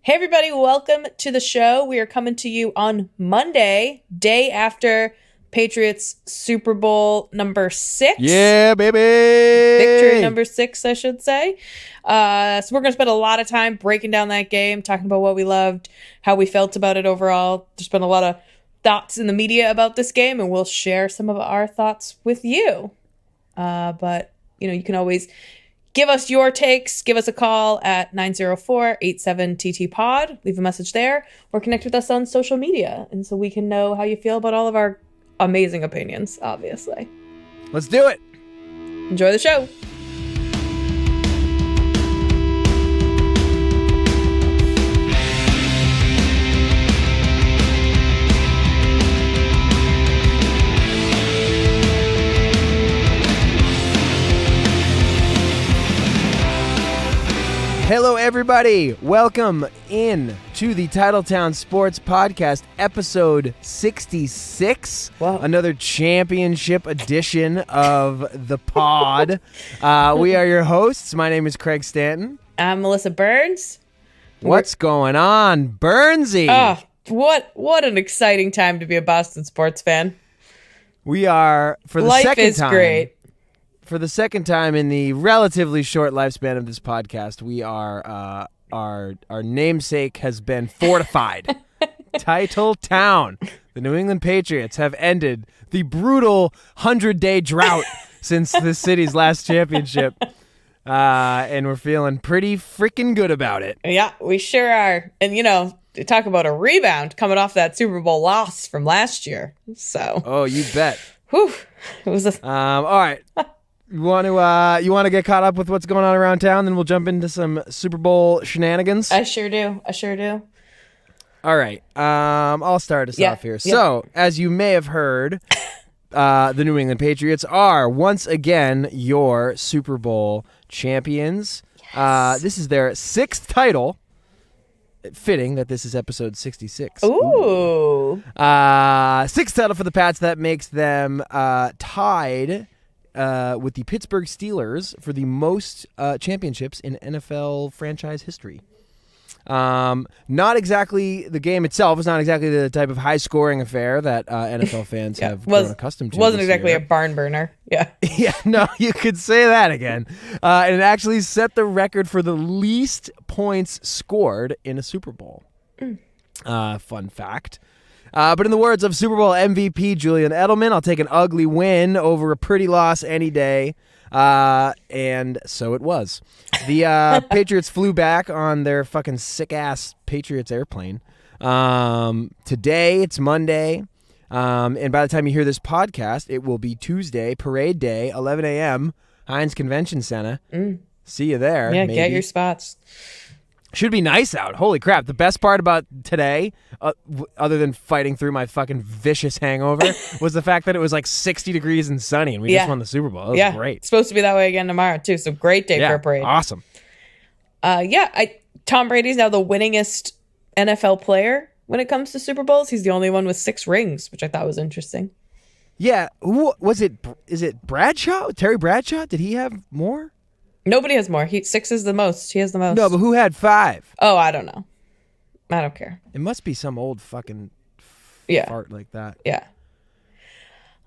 Hey everybody, welcome to the show. We are coming to you on Monday, day after Patriots Super Bowl number 6. Yeah, baby! Victory number 6, I should say. So we're going to spend a lot of time breaking down that game, talking about what we loved, how we felt about it overall. There's been a lot of thoughts in the media about this game, and we'll share some of our thoughts with you. But, you can always give us your takes. Give us a call at 904-87-TT-POD. Leave a message there or connect with us on social media. And so we can know how you feel about all of our amazing opinions, obviously. Let's do it. Enjoy the show. Hello, everybody. Welcome in to the Titletown Sports Podcast, episode 66. Wow. Another championship edition of the pod. We are your hosts. My name is Craig Stanton. I'm Melissa Burns. What's going on, Burnsy? Oh, what an exciting time to be a Boston sports fan. We are, for the Life second is time. great. For the second time in the relatively short lifespan of this podcast, we are our namesake has been fortified. Titletown. The New England Patriots have ended the brutal 100-day drought since the city's last championship, and we're feeling pretty freaking good about it. Yeah, we sure are. And, talk about a rebound coming off that Super Bowl loss from last year. So. Oh, you bet. Whew. It was all right. You want to get caught up with what's going on around town? Then we'll jump into some Super Bowl shenanigans. I sure do. All right. I'll start us off here. Yeah. So, as you may have heard, the New England Patriots are once again your Super Bowl champions. Yes. This is their 6th title. Fitting that this is episode 66. Ooh. 6th title for the Pats. That makes them tied with the Pittsburgh Steelers for the most championships in NFL franchise history. Not exactly the game itself is not exactly the type of high-scoring affair that NFL fans have grown accustomed to. Wasn't exactly year. a barn burner. Yeah. Yeah, no, you could say that again. And it actually set the record for the least points scored in a Super Bowl. Fun fact. But in the words of Super Bowl MVP Julian Edelman, I'll take an ugly win over a pretty loss any day. And so it was. The Patriots flew back on their fucking sick-ass Patriots airplane. Today, it's Monday. And by the time you hear this podcast, it will be Tuesday, parade day, 11 a.m., Heinz Convention Center. See you there. Yeah, maybe. get your spots. Should be nice out. Holy crap. The best part about today, other than fighting through my fucking vicious hangover, was the fact that it was like 60 degrees and sunny, and we just won the Super Bowl. It was great. It's supposed to be that way again tomorrow, too, so great day for a parade. Awesome. Tom Brady's now the winningest NFL player when it comes to Super Bowls. He's the only one with 6 rings, which I thought was interesting. Yeah. Who was it? Is it Bradshaw? Terry Bradshaw? Did he have more? Nobody has more. 6 is the most. He has the most. No, but who had 5? Oh, I don't know. I don't care. It must be some old fucking fart like that. Yeah.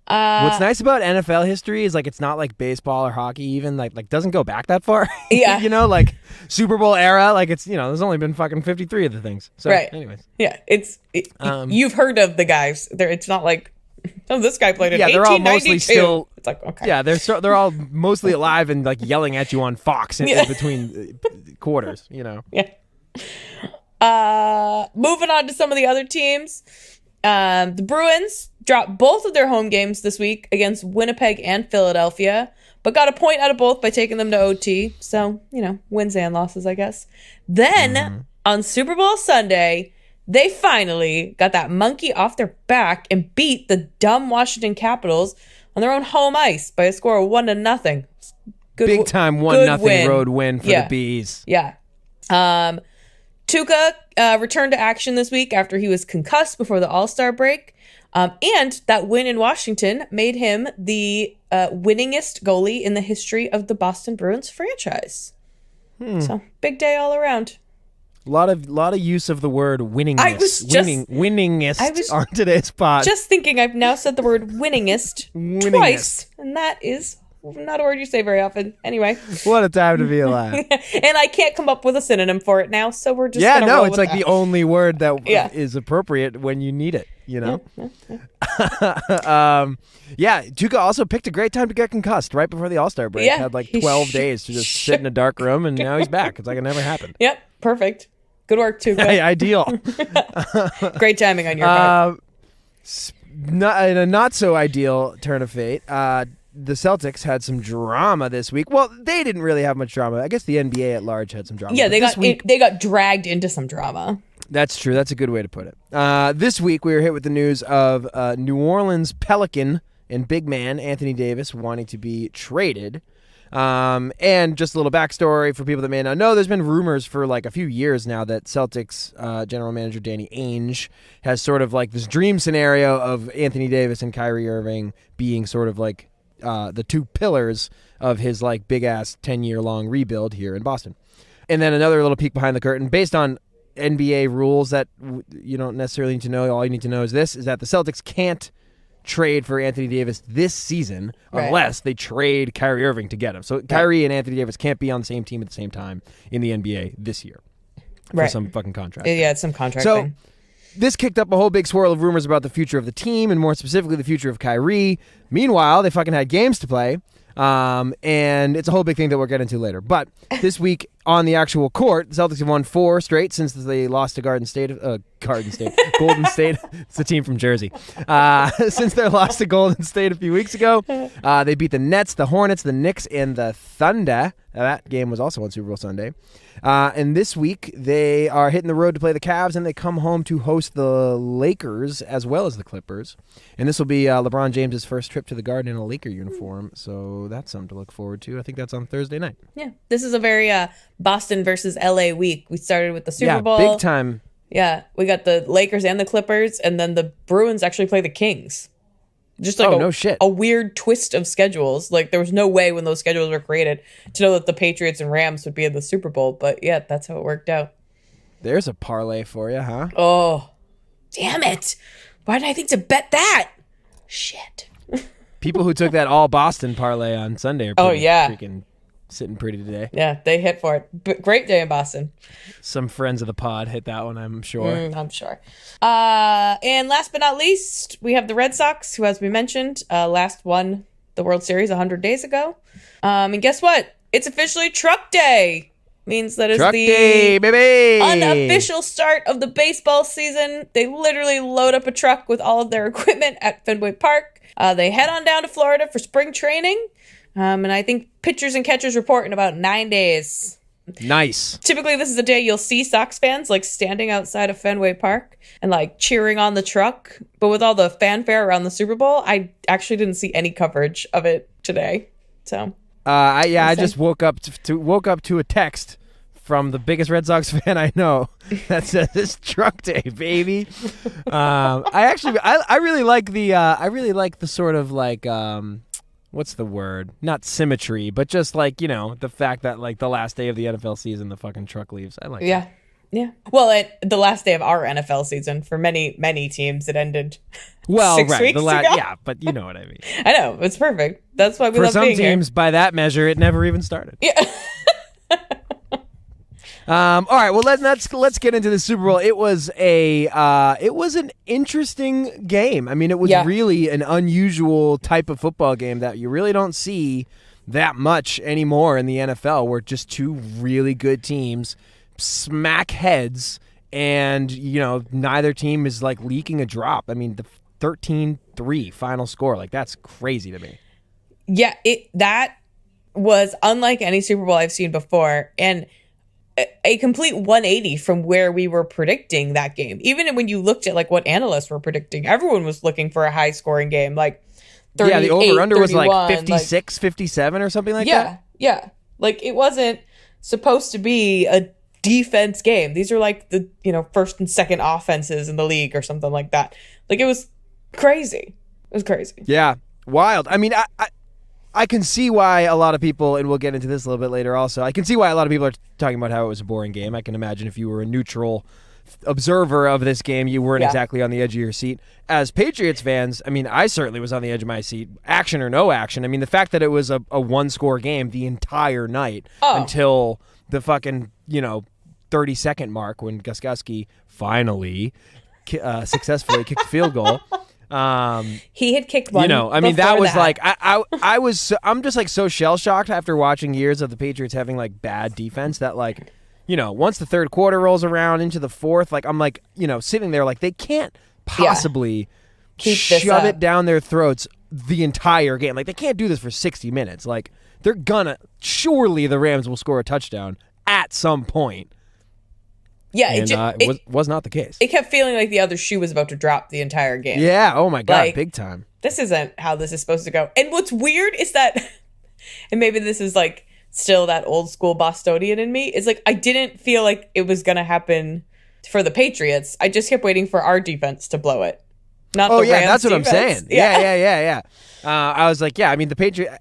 What's nice about NFL history is like it's not like baseball or hockey even like doesn't go back that far. Yeah. Like Super Bowl era, like it's there's only been fucking 53 of the things. So right. Anyways. Yeah, you've heard of the guys. It's not like this guy played in 1892. They're all mostly still. It's like, okay. Yeah, they're all mostly alive and like yelling at you on Fox in between quarters. Yeah. Moving on to some of the other teams. The Bruins dropped both of their home games this week against Winnipeg and Philadelphia, but got a point out of both by taking them to OT. So, wins and losses, I guess. Then, on Super Bowl Sunday, they finally got that monkey off their back and beat the dumb Washington Capitals on their own home ice by a score of 1-0. Big time 1-0 road win for the Bees. Yeah. Tuukka returned to action this week after he was concussed before the All-Star break. And that win in Washington made him the winningest goalie in the history of the Boston Bruins franchise. So, big day all around. A lot of use of the word winningness. Winningest on today's pod. Just thinking, I've now said the word winningest twice, and that is not a word you say very often. Anyway. What a time to be alive. And I can't come up with a synonym for it now, so we're just gonna roll it's with like that. the only word that is appropriate when you need it, you know? Tuca also picked a great time to get concussed right before the All-Star break. Yeah, Had like 12 days to just sit in a dark room, and now he's back. It's like it never happened. Yep, perfect. Good work, Tuca. Ideal. Great timing on your part. In a not so ideal turn of fate, the Celtics had some drama this week. Well, they didn't really have much drama. I guess the NBA at large had some drama. Yeah, they got dragged into some drama. That's true. That's a good way to put it. This week, we were hit with the news of New Orleans Pelican and big man Anthony Davis wanting to be traded. And just a little backstory for people that may not know, there's been rumors for like a few years now that Celtics general manager Danny Ainge has sort of like this dream scenario of Anthony Davis and Kyrie Irving being sort of like the two pillars of his like big ass 10-year-long rebuild here in Boston. And then another little peek behind the curtain based on NBA rules that you don't necessarily need to know. All you need to know is that the Celtics can't trade for Anthony Davis this season unless they trade Kyrie Irving to get him. So Kyrie and Anthony Davis can't be on the same team at the same time in the NBA this year for some fucking contract. Yeah, it's some contract so, thing. This kicked up a whole big swirl of rumors about the future of the team and more specifically the future of Kyrie. Meanwhile, they fucking had games to play. And it's a whole big thing that we'll get into later. But this week on the actual court, the Celtics have won 4 straight since they lost to Golden State. Golden State. It's a team from Jersey. Since their loss to Golden State a few weeks ago, they beat the Nets, the Hornets, the Knicks, and the Thunder. That game was also on Super Bowl Sunday. And this week, they are hitting the road to play the Cavs, and they come home to host the Lakers as well as the Clippers. And this will be LeBron James' first trip to the Garden in a Laker uniform, so that's something to look forward to. I think that's on Thursday night. Yeah, this is a very Boston versus LA week. We started with the Super Bowl. Big time. Yeah, we got the Lakers and the Clippers, and then the Bruins actually play the Kings. Just like no shit. A weird twist of schedules. Like there was no way when those schedules were created to know that the Patriots and Rams would be in the Super Bowl. But yeah, that's how it worked out. There's a parlay for you, huh? Oh, damn it. Why did I think to bet that? Shit. People who took that all Boston parlay on Sunday are freaking sitting pretty today. Yeah, they hit for it. But great day in Boston. Some friends of the pod hit that one, I'm sure. I'm sure. And last but not least, we have the Red Sox, who, as we mentioned, last won the World Series 100 days ago. And guess what? It's officially Truck Day. Means that is Truck the Day, baby! unofficial start of the baseball season. They literally load up a truck with all of their equipment at Fenway Park. They head on down to Florida for spring training. And I think pitchers and catchers report in about 9 days. Nice. Typically, this is a day you'll see Sox fans like standing outside of Fenway Park and like cheering on the truck. But with all the fanfare around the Super Bowl, I actually didn't see any coverage of it today. So, I just woke up to a text from the biggest Red Sox fan I know that says it's Truck Day, baby. I really like the sort of like what's the word? Not symmetry, but just like, you know, the fact that like the last day of the NFL season, the fucking truck leaves. I like that. Yeah. Well, the last day of our NFL season for many teams, it ended 6 weeks ago. Yeah, but you know what I mean. I know. It's perfect. That's why we love being here. For some teams, by that measure, it never even started. Yeah. All right, well let's get into the Super Bowl. It was an interesting game. I mean, it was really an unusual type of football game that you really don't see that much anymore in the NFL, where just two really good teams smack heads, and you know neither team is like leaking a drop. I mean, the 13-3 final score, like that's crazy to me. Yeah, that was unlike any Super Bowl I've seen before, and a complete 180 from where we were predicting that game. Even when you looked at like what analysts were predicting, everyone was looking for a high scoring game, like 38, the over-under was like 31, 56, 57 or something like that. Yeah. Like it wasn't supposed to be a defense game. These are like the, first and second offenses in the league or something like that. Like it was crazy. It was crazy. Yeah. Wild. I mean, I can see why a lot of people, and we'll get into this a little bit later also, I can see why a lot of people are talking about how it was a boring game. I can imagine if you were a neutral observer of this game, you weren't exactly on the edge of your seat. As Patriots fans, I mean, I certainly was on the edge of my seat, action or no action. I mean, the fact that it was a one-score game the entire night until the fucking, 30-second mark when Gostkowski finally successfully kicked the field goal. He had kicked one. I mean, that was like I'm just like so shell shocked after watching years of the Patriots having like bad defense that like, once the third quarter rolls around into the fourth, like I'm like, sitting there like they can't possibly shove it down their throats the entire game. Like they can't do this for 60 minutes. Like surely the Rams will score a touchdown at some point. Yeah, and it was not the case. It kept feeling like the other shoe was about to drop the entire game. Yeah, oh my God, big time. This isn't how this is supposed to go. And what's weird is that, and maybe this is like still that old school Bostonian in me, is like I didn't feel like it was going to happen for the Patriots. I just kept waiting for our defense to blow it. Not the Rams that's what defense. I'm saying. Yeah. I was like, I mean, the Patriots,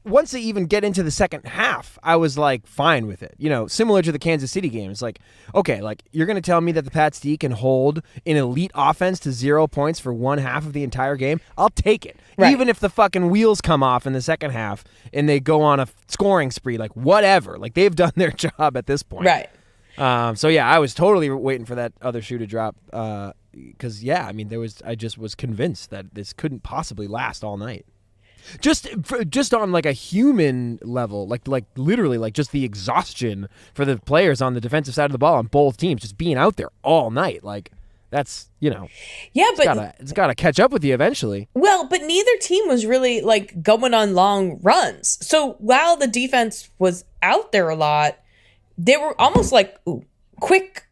once they even get into the second half, I was like fine with it. Similar to the Kansas City game. It's like, okay, like you're going to tell me that the Pats D can hold an elite offense to 0 points for one half of the entire game? I'll take it. Right. Even if the fucking wheels come off in the second half and they go on a scoring spree, like whatever. Like they've done their job at this point. Right. So yeah, I was totally waiting for that other shoe to drop. Because I mean, I just was convinced that this couldn't possibly last all night. Just on like a human level, like literally, like just the exhaustion for the players on the defensive side of the ball on both teams, just being out there all night, like that's but it's got to catch up with you eventually. Well, but neither team was really like going on long runs. So while the defense was out there a lot, they were almost like quick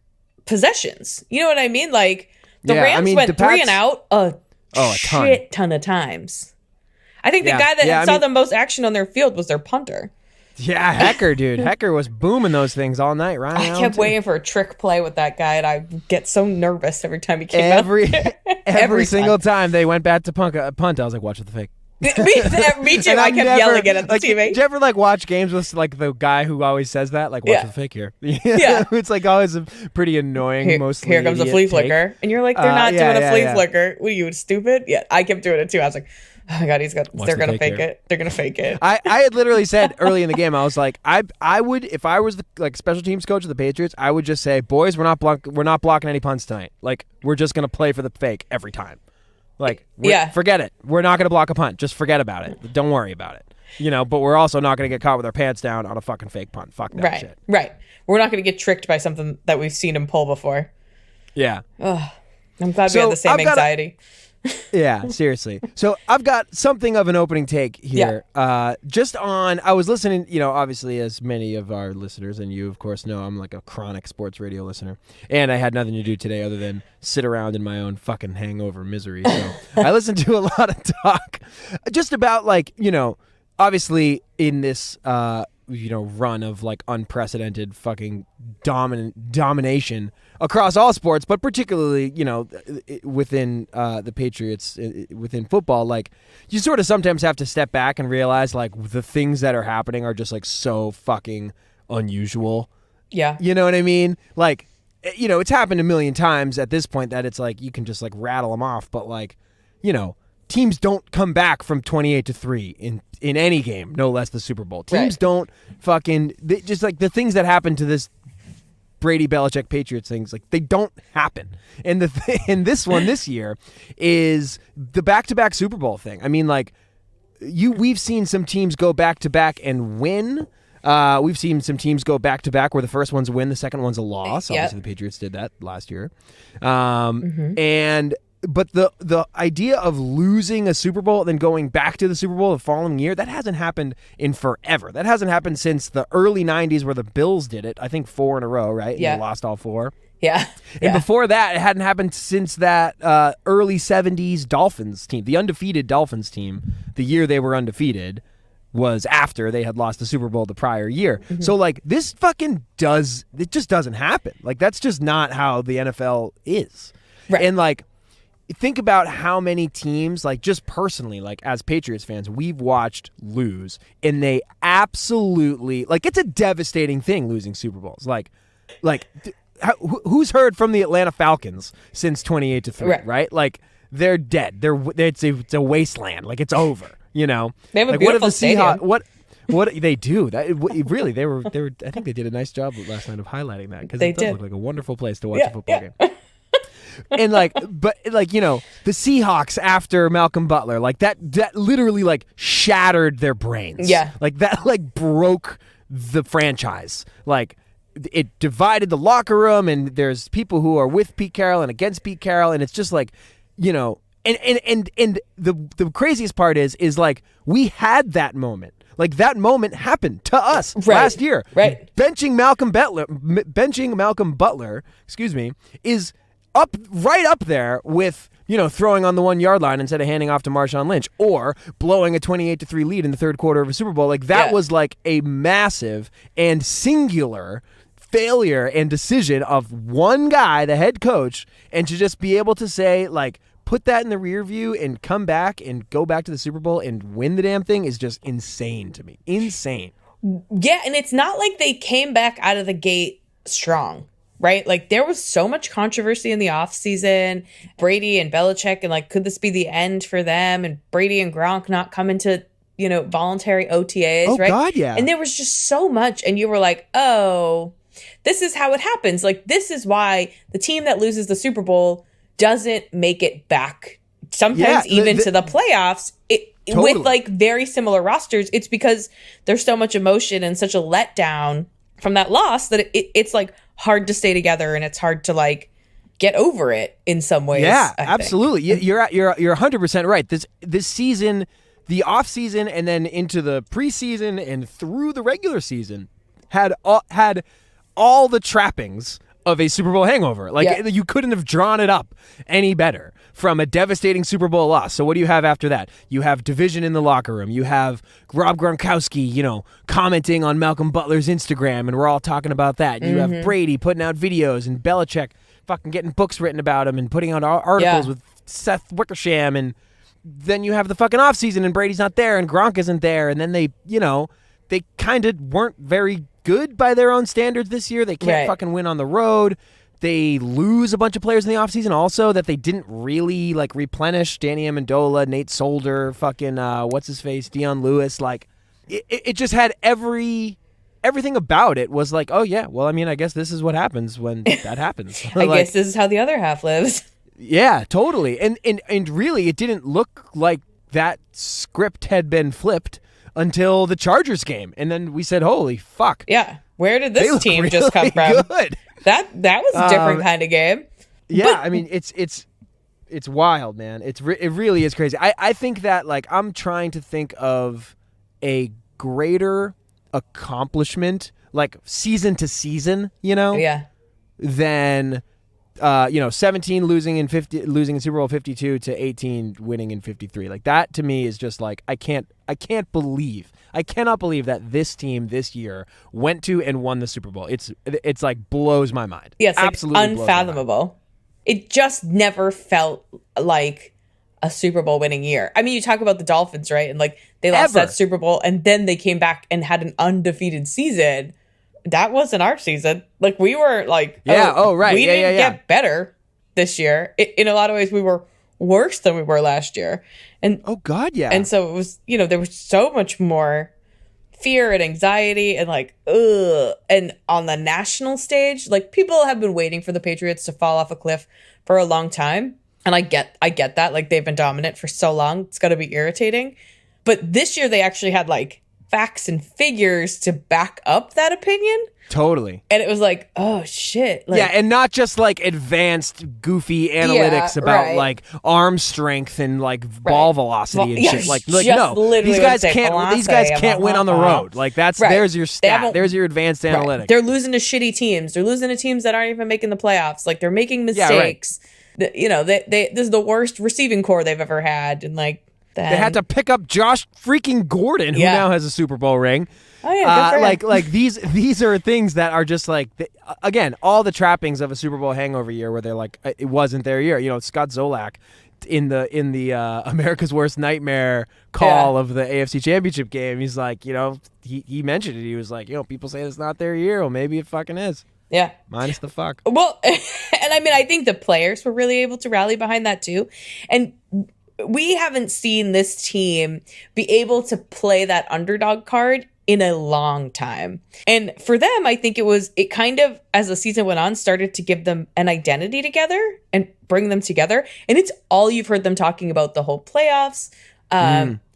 possessions. You know what I mean? Like. The Rams went 3 and out a ton of times. I think the guy that saw the most action on their field was their punter. Yeah, Hecker, dude. Hecker was booming those things all night. I kept waiting for a trick play with that guy, and I get so nervous every time he came out. Every single time they went back to punt, I was like, watch the fake. Me too. I kept yelling it at the teammate. Did you ever like watch games with like the guy who always says that, like watch the fake here? Yeah, it's like always a pretty annoying. Here comes a flea flicker, and you're like, they're not doing a flea flicker. What are you stupid? Yeah, I kept doing it too. I was like, oh my God, they're gonna fake it. They're gonna fake it. I had literally said early in the game, I was like, I would, if I was the like special teams coach of the Patriots, I would just say, boys, we're not blocking any punts tonight. Like we're just gonna play for the fake every time. Like, forget it. We're not going to block a punt. Just forget about it. Don't worry about it. But we're also not going to get caught with our pants down on a fucking fake punt. Fuck that shit. Right. We're not going to get tricked by something that we've seen him pull before. Yeah. Ugh. I'm glad we had the same anxiety. Yeah, seriously. So I've got something of an opening take here. Just on, I was listening, obviously as many of our listeners, and you of course know I'm like a chronic sports radio listener, and I had nothing to do today other than sit around in my own fucking hangover misery. So I listened to a lot of talk just about like, obviously in this, run of like unprecedented fucking domination across all sports, but particularly, within the Patriots, within football, like you sort of sometimes have to step back and realize like the things that are happening are just like so fucking unusual. Yeah. You know what I mean? Like, it's happened a million times at this point that it's like you can just like rattle them off, but like, teams don't come back from 28-3 in any game, no less the Super Bowl. Teams don't just like the things that happen to this Brady Belichick Patriots things, like they don't happen. And this one this year is the back-to-back Super Bowl thing. I mean, like we've seen some teams go back-to-back and win. We've seen some teams go back-to-back where the first one's a win, the second one's a loss. Yep. Obviously, the Patriots did that last year. But the idea of losing a Super Bowl and then going back to the Super Bowl the following year, that hasn't happened in forever. That hasn't happened since the early 90s where the Bills did it. I think 4 in a row, right? Yeah. And they lost all 4. Yeah. And before that, it hadn't happened since that early 70s Dolphins team, the undefeated Dolphins team, the year they were undefeated was after they had lost the Super Bowl the prior year. Mm-hmm. So, like, this it just doesn't happen. Like, that's just not how the NFL is. Right. And, like, think about how many teams, like just personally, like as Patriots fans, we've watched lose, and they absolutely, like, it's a devastating thing losing Super Bowls. Who's heard from the Atlanta Falcons since 28-3, right? Like, they're dead. It's a wasteland. Like, it's over. You know, they have a like, beautiful stadium. What they do that really they were I think they did a nice job last night of highlighting that, because it does look like a wonderful place to watch a football game. And the Seahawks after Malcolm Butler, like that literally like shattered their brains. Yeah. Like that like broke the franchise. Like it divided the locker room, and there's people who are with Pete Carroll and against Pete Carroll, and it's just like, and the craziest part is like we had that moment. Like that moment happened to us last year. Right. Benching Malcolm Butler, is right up there with, throwing on the 1 yard line instead of handing off to Marshawn Lynch, or blowing a 28-3 lead in the third quarter of a Super Bowl. Like that was like a massive and singular failure and decision of one guy, the head coach, and to just be able to say, like, put that in the rear view and come back and go back to the Super Bowl and win the damn thing is just insane to me. Insane. Yeah, and it's not like they came back out of the gate strong, right? Like, there was so much controversy in the offseason. Brady and Belichick, and like, could this be the end for them? And Brady and Gronk not coming to, voluntary OTAs, right? Oh, God, yeah. And there was just so much, and you were like, oh, this is how it happens. Like, this is why the team that loses the Super Bowl doesn't make it back, sometimes to the playoffs, totally. With like very similar rosters. It's because there's so much emotion and such a letdown from that loss that it's like hard to stay together, and it's hard to like get over it in some ways. Yeah, absolutely. You're 100% right. This season, the off season, and then into the preseason and through the regular season had all the trappings of a Super Bowl hangover. Like, you couldn't have drawn it up any better from a devastating Super Bowl loss. So what do you have after that? You have division in the locker room. You have Rob Gronkowski, commenting on Malcolm Butler's Instagram, and we're all talking about that. You have Brady putting out videos, and Belichick fucking getting books written about him and putting out articles with Seth Wickersham, and then you have the fucking offseason, and Brady's not there, and Gronk isn't there, and then they kind of weren't very good by their own standards this year. They can't fucking win on the road. They lose a bunch of players in the offseason also that they didn't really like replenish. Danny Amendola, Nate Solder, fucking what's-his-face, Dion Lewis. Like, it just had everything about it was like, oh yeah, well, I mean, I guess this is what happens when that happens. I guess this is how the other half lives. Yeah, totally. And really, it didn't look like that script had been flipped until the Chargers game, and then we said, holy fuck. Yeah, where did this team just come from? Good. That was a different kind of game. Yeah, I mean, it's wild, man. It really is crazy. I think that, like, I'm trying to think of a greater accomplishment, like season to season, than 17 losing in Super Bowl 52 to 18 winning in 53. Like, that to me is just like, I cannot believe that this team this year went to and won the Super Bowl. It's like blows my mind. Yeah, it's absolutely like unfathomable. It just never felt like a Super Bowl winning year. I mean, you talk about the Dolphins, right? And like, they lost that Super Bowl, and then they came back and had an undefeated season. That wasn't our season. Like, we were like, we didn't get better this year. In a lot of ways, we were worse than we were last year. And oh God, yeah. And so it was, there was so much more fear and anxiety and like, ugh. And on the national stage, like, people have been waiting for the Patriots to fall off a cliff for a long time. And I get that. Like, they've been dominant for so long. It's got to be irritating. But this year they actually had like facts and figures to back up that opinion. Totally. And it was like, oh shit. Like, yeah, and not just like advanced goofy analytics about like arm strength and like ball velocity and shit. Like no, these guys can't win on the road. Like, there's your stat. There's your advanced analytics. They're losing to shitty teams. They're losing to teams that aren't even making the playoffs. Like, they're making mistakes. This is the worst receiving core they've ever had, and like. They had to pick up Josh freaking Gordon, who now has a Super Bowl ring. Oh yeah, good for him. like these are things that are just like again, all the trappings of a Super Bowl hangover year where they're like it wasn't their year. You know, Scott Zolak in the America's Worst Nightmare call of the AFC Championship game. He's like, you know, he mentioned it. He was like, you know, people say it's not their year. Well, maybe it fucking is. Yeah. Minus the fuck. Well, and I mean, I think the players were really able to rally behind that too. And we haven't seen this team be able to play that underdog card in a long time. And for them, I think it kind of, as the season went on, started to give them an identity together and bring them together. And it's all you've heard them talking about the whole playoffs.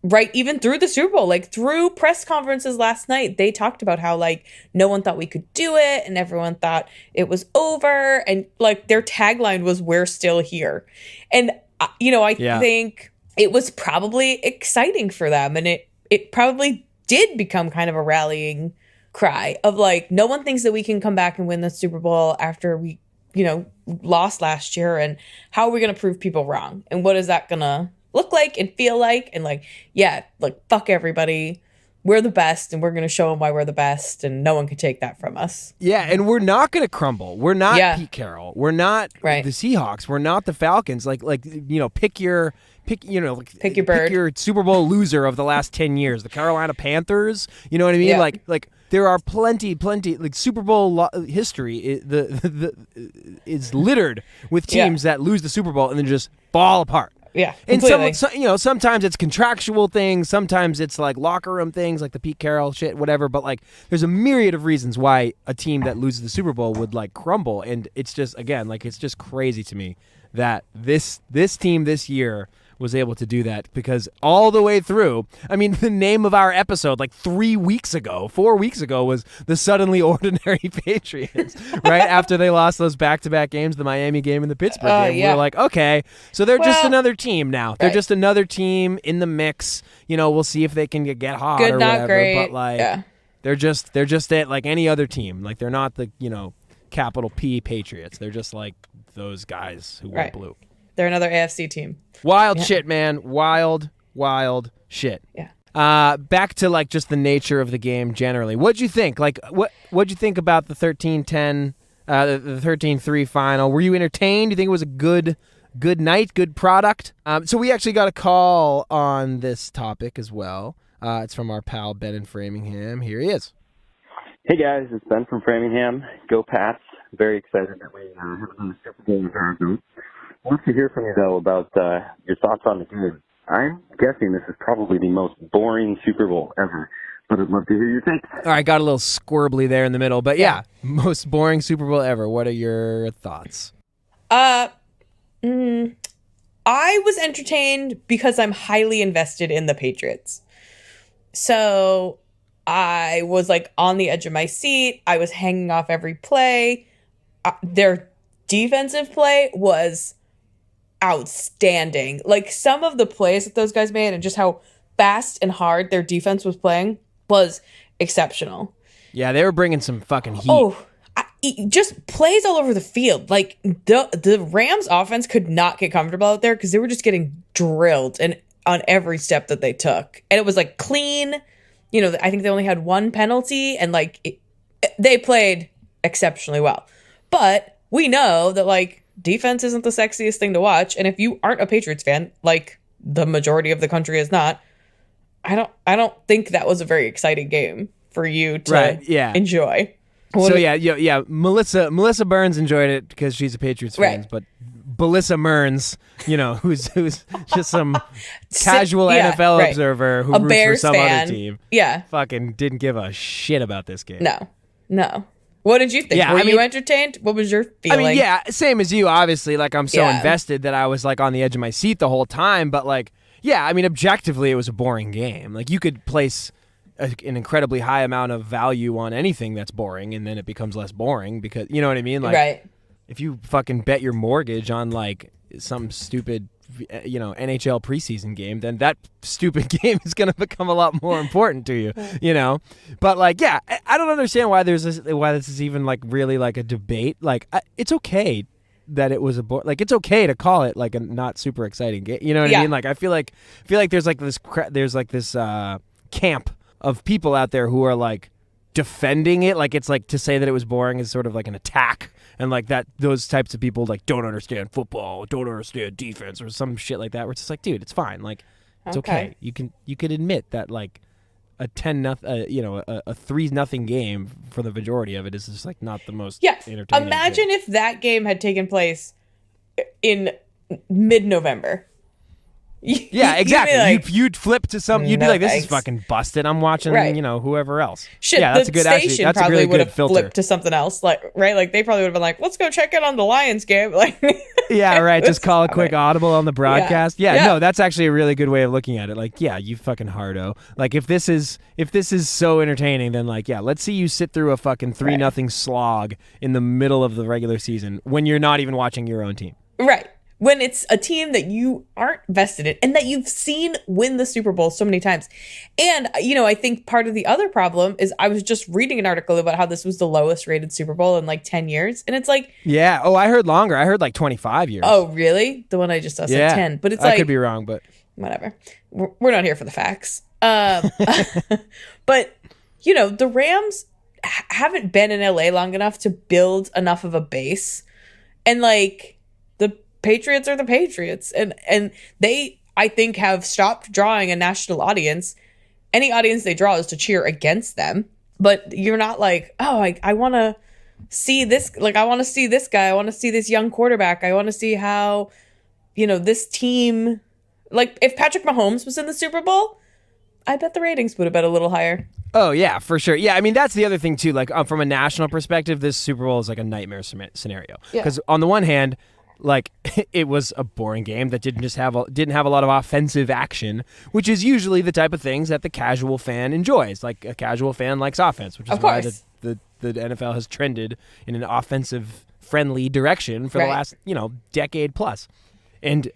Right, even through the Super Bowl, like through press conferences last night, they talked about how like no one thought we could do it and everyone thought it was over. And like their tagline was, "We're still here." And, you know, I think it was probably exciting for them. And it probably did become kind of a rallying cry of like, no one thinks that we can come back and win the Super Bowl after we, you know, lost last year. And how are we going to prove people wrong? And what is that going to look like and feel like? And like, yeah, like fuck everybody. We're the best and we're going to show them why we're the best and no one can take that from us. Yeah, and we're not going to crumble. We're not Pete Carroll. We're not the Seahawks. We're not the Falcons. Like you know, pick your bird. Pick your Super Bowl loser of the last 10 years. The Carolina Panthers, you know what I mean? Yeah. Like there are plenty like Super Bowl history is littered with teams that lose the Super Bowl and then just fall apart. Yeah, and you know, sometimes it's contractual things, sometimes it's like locker room things, like the Pete Carroll shit, whatever. But like, there's a myriad of reasons why a team that loses the Super Bowl would like crumble, and it's just it's just crazy to me that this team this year was able to do that, because all the way through, I mean, the name of our episode like 4 weeks ago was the Suddenly Ordinary Patriots, right? After they lost those back-to-back games, the Miami game and the Pittsburgh game. Yeah. We're like, okay, so they're just another team now. They're just another team in the mix. You know, we'll see if they can get hot good, or not whatever. great. But like, they're just it like any other team. Like, they're not the, you know, capital P Patriots. They're just like those guys who wear blue. They're another AFC team. Wild shit, man. Wild shit. Yeah. Back to like just the nature of the game generally. What'd you think? Like, what'd you think about the 13-10, the 13-3 final? Were you entertained? Do you think it was a good night, good product? So we actually got a call on this topic as well. It's from our pal Ben in Framingham. Here he is. Hey guys, it's Ben from Framingham. Go Pats. Very excited that we have another Super Bowl in Arizona. I want to hear from you, though, about your thoughts on the game. I'm guessing this is probably the most boring Super Bowl ever, but I'd love to hear your take. All right, got a little squirrely there in the middle, but yeah, most boring Super Bowl ever. What are your thoughts? I was entertained because I'm highly invested in the Patriots. So I was like on the edge of my seat. I was hanging off every play. Their defensive play was outstanding. Like, some of the plays that those guys made and just how fast and hard their defense was playing was exceptional. Yeah, they were bringing some fucking heat. Oh, just plays all over the field. Like, the Rams offense could not get comfortable out there because they were just getting drilled and on every step that they took. And it was like clean. You know, I think they only had one penalty, and like they played exceptionally well. But we know that like defense isn't the sexiest thing to watch, and if you aren't a Patriots fan, like the majority of the country is not, I don't think that was a very exciting game for you to enjoy. So yeah. Melissa Burns enjoyed it because she's a Patriots fan, but Belissa Mearns, you know, who's just some casual NFL observer who roots for some other team. Yeah, fucking didn't give a shit about this game. No. What did you think? Were you entertained? What was your feeling? I mean, yeah, same as you, obviously. Like, I'm so invested that I was, like, on the edge of my seat the whole time. But, like, yeah, I mean, objectively, it was a boring game. Like, you could place an incredibly high amount of value on anything that's boring, and then it becomes less boring because, you know what I mean? Like, if you fucking bet your mortgage on, like, some stupid, you know, NHL preseason game, then that stupid game is going to become a lot more important to you, you know? But like, yeah, I don't understand why this is even like really like a debate. Like, it's okay that it was like, it's okay to call it like a not super exciting game. You know what I mean? Like, I feel like there's like this camp of people out there who are like defending it, like it's like to say that it was boring is sort of like an attack, and like that those types of people like don't understand football, don't understand defense, or some shit like that. Where it's just like, dude, it's fine, like it's okay. You can admit that like a 10-0, a 3-0 game for the majority of it is just like not the most entertaining. Imagine if that game had taken place in mid-November. Yeah, exactly. Like, you'd flip to some. You'd be like, "This is fucking busted." I'm watching, whoever else. Shit, yeah, that's the a good. station That's probably a really would good have filter. flipped to something else, like Like they probably would have been like, "Let's go check in on the Lions game." Like, yeah, right. Just call a quick audible on the broadcast. Yeah, Yeah. no, that's actually a really good way of looking at it. Like, yeah, you fucking hardo. Like, if this is so entertaining, then like, yeah, let's see you sit through a fucking 3-0 slog in the middle of the regular season when you're not even watching your own team. right. When it's a team that you aren't vested in and that you've seen win the Super Bowl so many times. And, I think part of the other problem is I was just reading an article about how this was the lowest rated Super Bowl in like 10 years. And it's like... Yeah. Oh, I heard longer. I heard like 25 years. Oh, really? The one I just saw said 10. But it's like... I could be wrong, but... Whatever. We're not here for the facts. But, the Rams haven't been in LA long enough to build enough of a base. And like... the Patriots are the Patriots, and they, I think, have stopped drawing a national audience. Any audience they draw is to cheer against them, but you're not like, oh, I want to see this, like, I want to see this guy, I want to see this young quarterback, I want to see how, this team, like, if Patrick Mahomes was in the Super Bowl, I bet the ratings would have been a little higher. Oh, yeah, for sure. Yeah, I mean, that's the other thing, too. Like, from a national perspective, this Super Bowl is like a nightmare scenario. Because on the one hand, like, it was a boring game that didn't have a lot of offensive action, which is usually the type of things that the casual fan enjoys. Like, a casual fan likes offense, which is why the NFL has trended in an offensive-friendly direction for the last, decade plus. And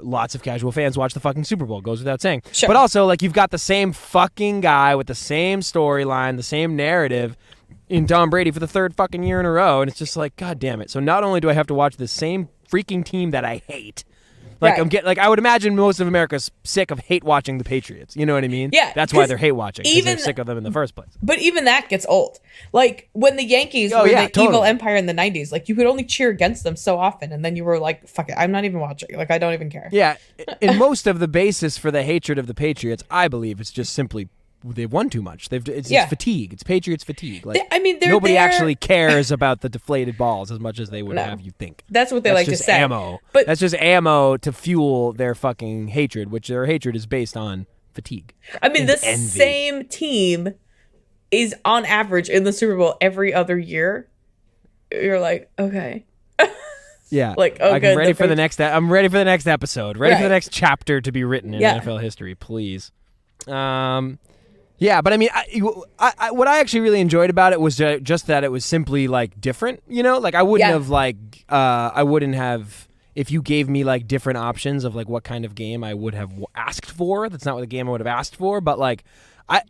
lots of casual fans watch the fucking Super Bowl, goes without saying. Sure. But also, like, you've got the same fucking guy with the same storyline, the same narrative in Tom Brady for the third fucking year in a row, and it's just like, God damn it. So not only do I have to watch the same freaking team that I hate, like I would imagine most of America's sick of hate watching the Patriots. You know what I mean? Yeah. That's why they're hate watching, because they're sick of them in the first place. But even that gets old. Like, when the Yankees were the evil empire in the 90s, like, you could only cheer against them so often, and then you were like, fuck it, I'm not even watching. Like, I don't even care. Yeah. And most of the basis for the hatred of the Patriots, I believe, is just simply they've won too much. It's fatigue. It's Patriots fatigue. Like, nobody actually cares about the deflated balls as much as they would have you think. That's what they like to say. Ammo. But that's just ammo to fuel their fucking hatred, which their hatred is based on fatigue. I mean, the same team is on average in the Super Bowl every other year. You're like, okay. Yeah. Like, I'm ready for the next episode. Ready for the next chapter to be written in NFL history, please. Yeah, but I mean, I what I actually really enjoyed about it was just that it was simply like different, Like I wouldn't have if you gave me like different options of like what kind of game I would have asked for. That's not what the game I would have asked for, but like I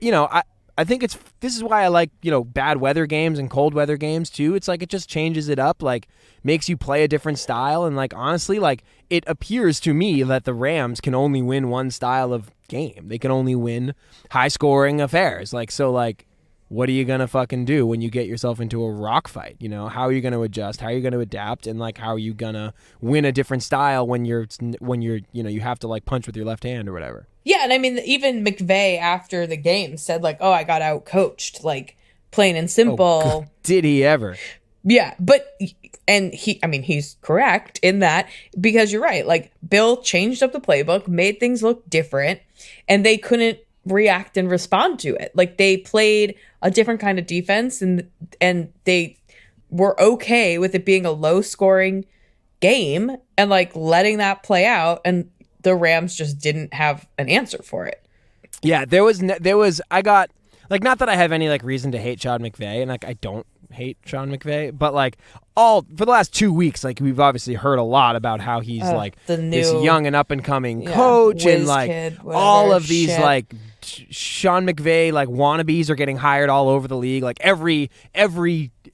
think this is why I like, bad weather games and cold weather games too. It's like it just changes it up, like makes you play a different style, and like honestly, like it appears to me that the Rams can only win one style of game. They can only win high scoring affairs. Like, so like what are you gonna fucking do when you get yourself into a rock fight? How are you gonna adjust? How are you gonna adapt? And like, how are you gonna win a different style when you're you have to like punch with your left hand or whatever? Yeah, and I mean, even McVay after the game said like, "Oh, I got out coached," like plain and simple. Oh, did he ever? Yeah, but he's correct in that, because you're right. Like, Bill changed up the playbook, made things look different, and they couldn't react and respond to it. Like, they played a different kind of defense, and they were okay with it being a low scoring game and like letting that play out, and the Rams just didn't have an answer for it. Yeah, I got, like, not that I have any like reason to hate Sean McVay, and like I don't hate Sean McVay, but like all for the last 2 weeks, like we've obviously heard a lot about how he's like the this new, young and up and coming coach, and whiz like kid, all whatever of these shit. like Sean McVay like wannabes are getting hired all over the league. Like every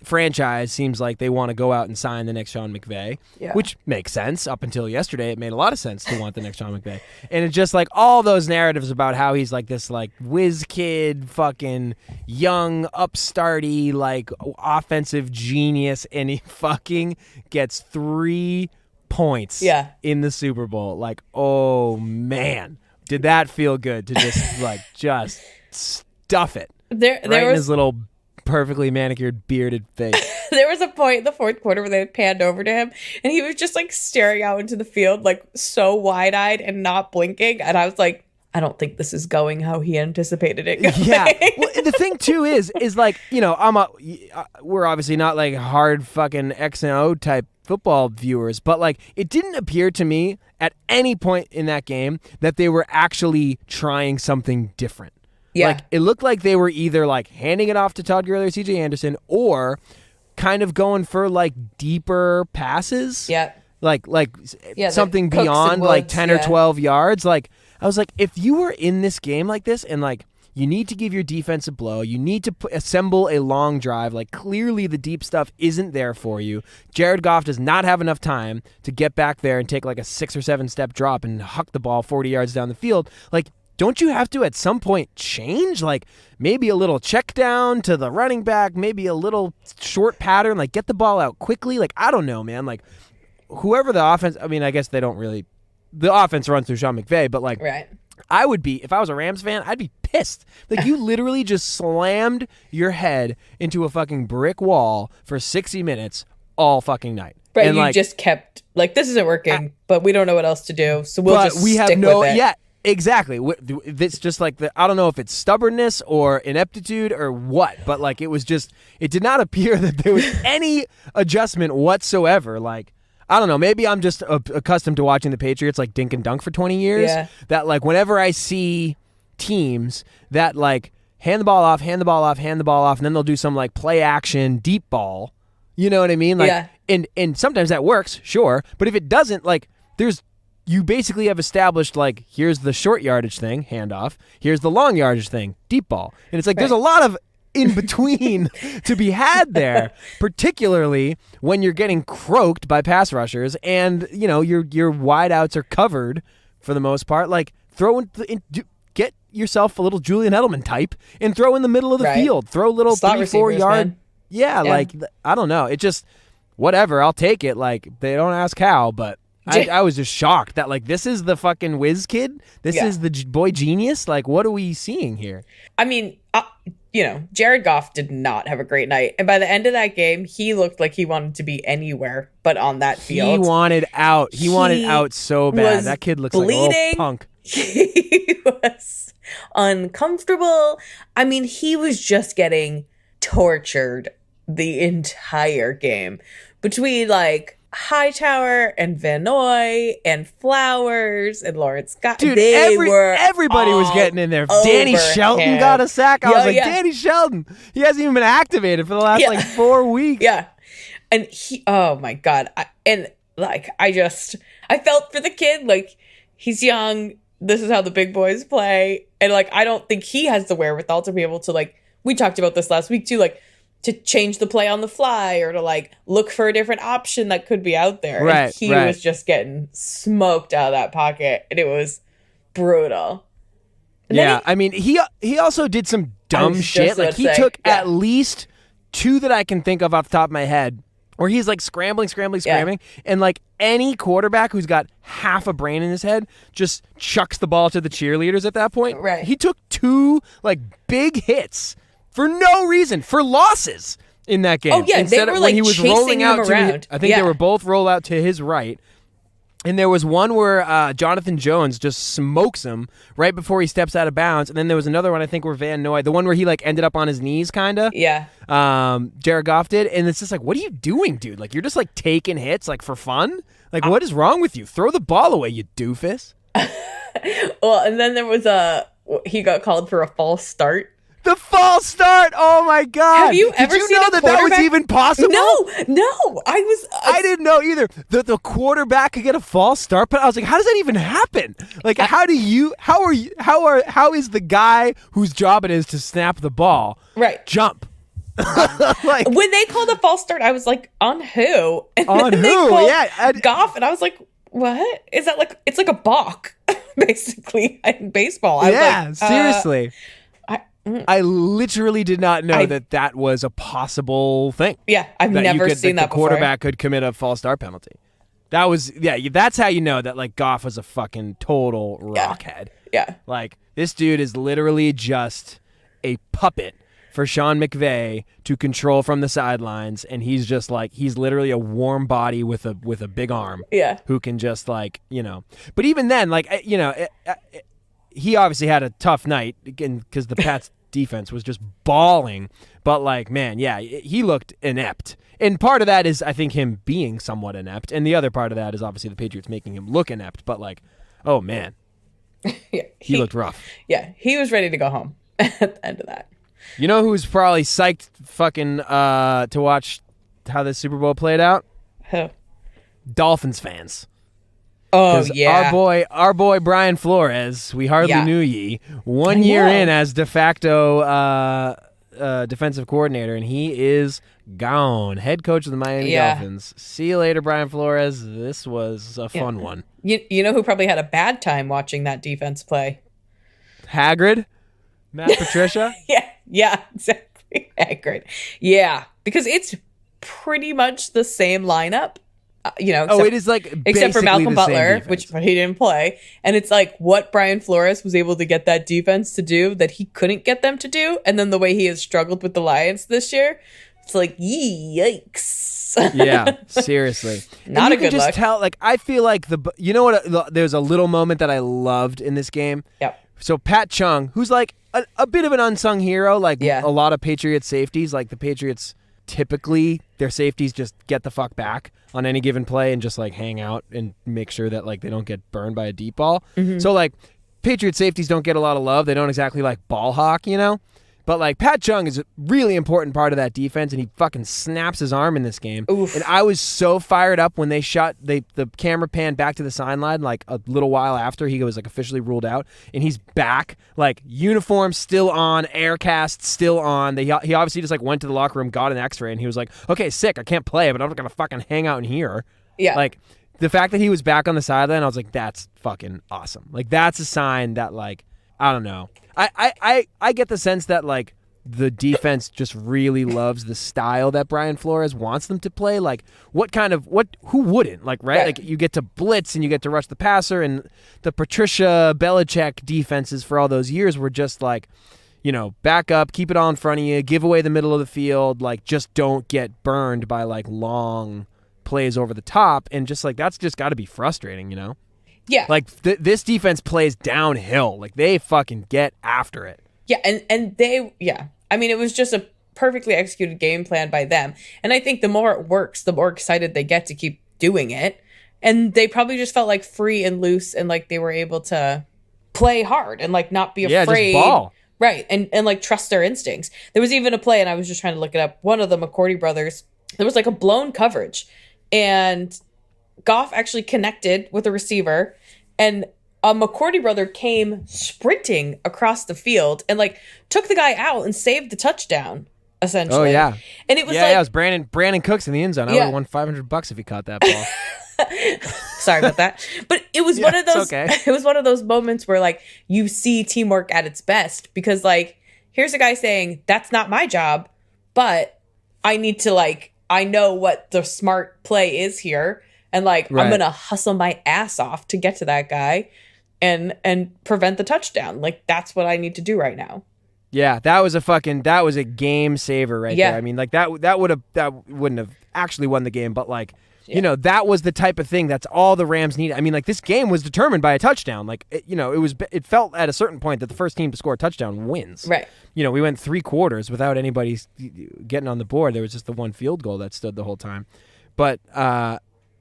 franchise seems like they want to go out and sign the next Sean McVay, Yeah. which makes sense. Up until yesterday, it made a lot of sense to want the next Sean McVay. And it's just like all those narratives about how he's like this like whiz kid, fucking young, upstarty, like offensive genius, and he fucking gets 3 points in the Super Bowl. Like, oh man, did that feel good to just like just stuff it There right in was his little perfectly manicured bearded face. there was a point in the fourth quarter where they panned over to him and he was just like staring out into the field like so wide-eyed and not blinking, and I was like, I don't think this is going how he anticipated it going. Yeah. Well, the thing too is like, you know, we're obviously not like hard fucking X and O type football viewers, but like it didn't appear to me at any point in that game that they were actually trying something different. Yeah. Like it looked like they were either like handing it off to Todd Gurley or CJ Anderson, or kind of going for like deeper passes. Yeah. Like Yeah, something the Cooks beyond and like Woods, 10 or yeah. 12 yards. Like I was like, if you were in this game like this and like you need to give your defense a blow, you need to assemble a long drive, like clearly the deep stuff isn't there for you. Jared Goff does not have enough time to get back there and take like a 6 or 7 step drop and huck the ball 40 yards down the field. Like, don't you have to at some point change? Like maybe a little check down to the running back, maybe a little short pattern, like get the ball out quickly. Like, I don't know, man. Like whoever the offense, I mean, I guess they don't really, the offense runs through Sean McVay, but like Right. I would be, if I was a Rams fan, I'd be pissed. Like you literally just slammed your head into a fucking brick wall for 60 minutes all fucking night. But and you like, just kept like, this isn't working, but we don't know what else to do, so we'll but just we have stick no, with it. yeah, exactly. It's just like I don't know if it's stubbornnness or ineptitude or what, but like it was just, it did not appear that there was any adjustment whatsoever. Like, I don't know. Maybe I'm just accustomed to watching the Patriots like dink and dunk for 20 years. Yeah. That like whenever I see teams that like hand the ball off, and then they'll do some like play action deep ball. You know what I mean? Like, Yeah. And sometimes that works, sure. But if it doesn't, like you basically have established like here's the short yardage thing, handoff. Here's the long yardage thing, deep ball. And it's like there's a lot of in between to be had there, particularly when you're getting croaked by pass rushers and you know your wideouts are covered for the most part. Like get yourself a little Julian Edelman type and throw in the middle of the Right. field. Throw little Slot 3-4 receivers, yard. man. Yeah, Yeah. like I don't know. It just whatever. I'll take it. Like they don't ask how, but. I was just shocked that like this is the fucking whiz kid. This Yeah. is the boy genius. Like what are we seeing here? I mean, you know, Jared Goff did not have a great night. And by the end of that game, he looked like he wanted to be anywhere but on that field. He wanted out. He wanted out so bad. was That kid looks bleeding. like a little punk. He was uncomfortable. I mean, he was just getting tortured the entire game between like Hightower and Van Noy and Flowers and Lawrence Scott. Dude, everybody was getting in there. all Danny over Shelton him. got a sack. I was like, Yeah. Danny Shelton. He hasn't even been activated for the last Yeah. like 4 weeks. Yeah. And he, oh my God. I felt for the kid. Like, he's young. This is how the big boys play. And like, I don't think he has the wherewithal to be able to like, we talked about this last week too, like to change the play on the fly or to like look for a different option that could be out there. Right, And he right. was just getting smoked out of that pocket. And it was brutal. And then Yeah, I mean, he also did some dumb was shit. just Like about he to say, took yeah. at least 2 that I can think of off the top of my head, where he's like scrambling, and like any quarterback who's got half a brain in his head just chucks the ball to the cheerleaders at that point. Right. He took 2 like big hits for no reason, for losses in that game. Oh, yeah, they Instead of were, when like, he was chasing rolling him out to around. I think Yeah. they were both roll out to his right. And there was one where Jonathan Jones just smokes him right before he steps out of bounds. And then there was another one, I think, where Van Noy, the one where he like ended up on his knees, kind of. Yeah. Jared Goff did. And it's just like, what are you doing, dude? Like, you're just like taking hits like for fun? Like, what is wrong with you? Throw the ball away, you doofus. Well, and then there was he got called for a false start. The false start. Oh my god! Have you ever Did you seen know a that was quarterback- even possible? No. I didn't know either. The quarterback could get a false start, but I was like, how does that even happen? Like, how is the guy whose job it is to snap the ball Right. jump? Like, When they called a false start, I was like, on who? And On then they who? called Yeah, Goff, and I was like, what? Is that like, it's like a balk, basically, in baseball. I was yeah, like, seriously. I- I literally did not know I- that was a possible thing. yeah, I've That never you could, seen that that the before. quarterback could commit a false start penalty. That was that's how you know that like Goff was a fucking total rockhead. Yeah. Like this dude is literally just a puppet for Sean McVay to control from the sidelines, and he's just like he's literally a warm body with a big arm. Yeah. Who can just like But even then, like he obviously had a tough night again because the Pats defense was just bawling. But like, man, yeah, he looked inept. And part of that is, I think, him being somewhat inept. And the other part of that is obviously the Patriots making him look inept. But like, oh man, Yeah. he looked rough. Yeah. He was ready to go home at the end of that. You know who's probably psyched fucking to watch how this Super Bowl played out? Who? Dolphins fans. Oh, 'Cause yeah. our boy Brian Flores, we hardly Yeah. knew ye. 1 year know. in as de facto defensive coordinator, and he is gone. Head coach of the Miami Yeah. Dolphins. See you later, Brian Flores. This was a fun one. You know who probably had a bad time watching that defense play? Hagrid, Matt Patricia. Yeah, exactly. Accurate. Yeah, because it's pretty much the same lineup. It is like except for basically Malcolm the same Butler, defense. which he didn't play. And it's like what Brian Flores was able to get that defense to do that he couldn't get them to do. And then the way he has struggled with the Lions this year, it's like, yikes. Yeah, seriously. Not and a you good can just look. tell, like, I feel like there's a little moment that I loved in this game. Yep. So Pat Chung, who's like a bit of an unsung hero, like Yeah. a lot of Patriots safeties, like the Patriots typically their safeties just get the fuck back on any given play and just like hang out and make sure that like they don't get burned by a deep ball. Mm-hmm. So like Patriot safeties don't get a lot of love. They don't exactly like ball hawk, But like Pat Chung is a really important part of that defense, and he fucking snaps his arm in this game. Oof. And I was so fired up when they the camera panned back to the sideline like a little while after he was like officially ruled out, and he's back, like uniform still on, air cast still on. He obviously just like went to the locker room, got an X-ray, and he was like, okay, sick, I can't play, but I'm not gonna fucking hang out in here. Yeah. Like the fact that he was back on the sideline, I was like, that's fucking awesome. Like that's a sign that like I don't know. I get the sense that like the defense just really loves the style that Brian Flores wants them to play. Like who wouldn't? Like right? Like you get to blitz and you get to rush the passer, and the Patricia Belichick defenses for all those years were just like, back up, keep it all in front of you, give away the middle of the field, like just don't get burned by like long plays over the top, and just like that's just got to be frustrating, Yeah. Like this defense plays downhill. Like they fucking get after it. Yeah, and they, I mean, it was just a perfectly executed game plan by them. And I think the more it works, the more excited they get to keep doing it. And they probably just felt like free and loose, and like they were able to play hard and like not be afraid. Just ball. Right. And like trust their instincts. There was even a play, and I was just trying to look it up. One of the McCourty brothers, there was like a blown coverage, and Goff actually connected with a receiver, and a McCourty brother came sprinting across the field and like took the guy out and saved the touchdown, essentially. Oh yeah. And it was it was Brandon Cooks in the end zone. I would Yeah. have won $500 if he caught that ball. sorry about that. But it was one of it's those okay. it was one of those moments where like you see teamwork at its best, because like here's a guy saying, that's not my job, but I need to like, I know what the smart play is here, and like Right. I'm gonna hustle my ass off to get to that guy and prevent the touchdown. Like that's what I need to do right now. Yeah, that was a game saver right Yeah. there. I mean, like that wouldn't have actually won the game, but like that was the type of thing that's all the Rams needed. I mean, like this game was determined by a touchdown. Like it felt at a certain point that the first team to score a touchdown wins. Right. We went 3 quarters without anybody getting on the board. There was just the one field goal that stood the whole time. But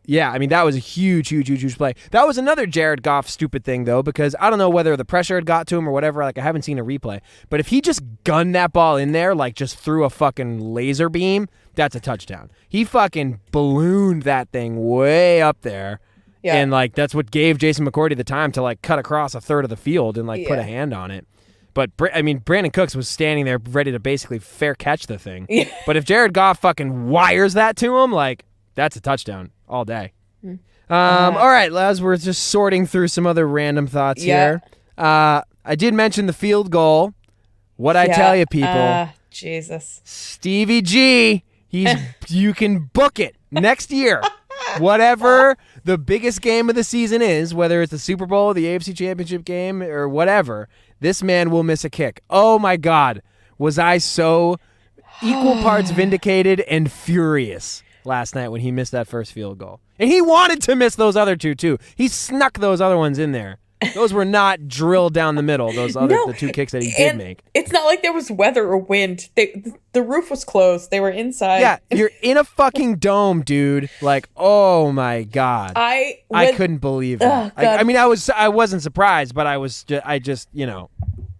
Yeah, I mean, that was a huge play. That was another Jared Goff stupid thing, though, because I don't know whether the pressure had got to him or whatever. Like, I haven't seen a replay. But if he just gunned that ball in there, like just threw a fucking laser beam, that's a touchdown. He fucking ballooned that thing way up there. Yeah. And, like, that's what gave Jason McCourty the time to, like, cut across a third of the field and, like, put a hand on it. But, I mean, Brandon Cooks was standing there ready to basically fair catch the thing. Yeah. But if Jared Goff fucking wires that to him, like, that's a touchdown all day. All right, Les, we're just sorting through some other random thoughts here. I did mention the field goal. What'd I tell you, people? Jesus. Stevie G, you can book it next year. Whatever the biggest game of the season is, whether it's the Super Bowl, the AFC Championship game, or whatever, this man will miss a kick. Oh, my God. Was I so equal parts vindicated and furious last night when he missed that first field goal. And he wanted to miss those other two, too. He snuck those other ones in there. Those were not drilled down the middle, the two kicks that he did make. It's not like there was weather or wind. The roof was closed. They were inside. Yeah, you're in a fucking dome, dude. Like, oh my God. I couldn't believe it. I mean, I wasn't surprised, but I just,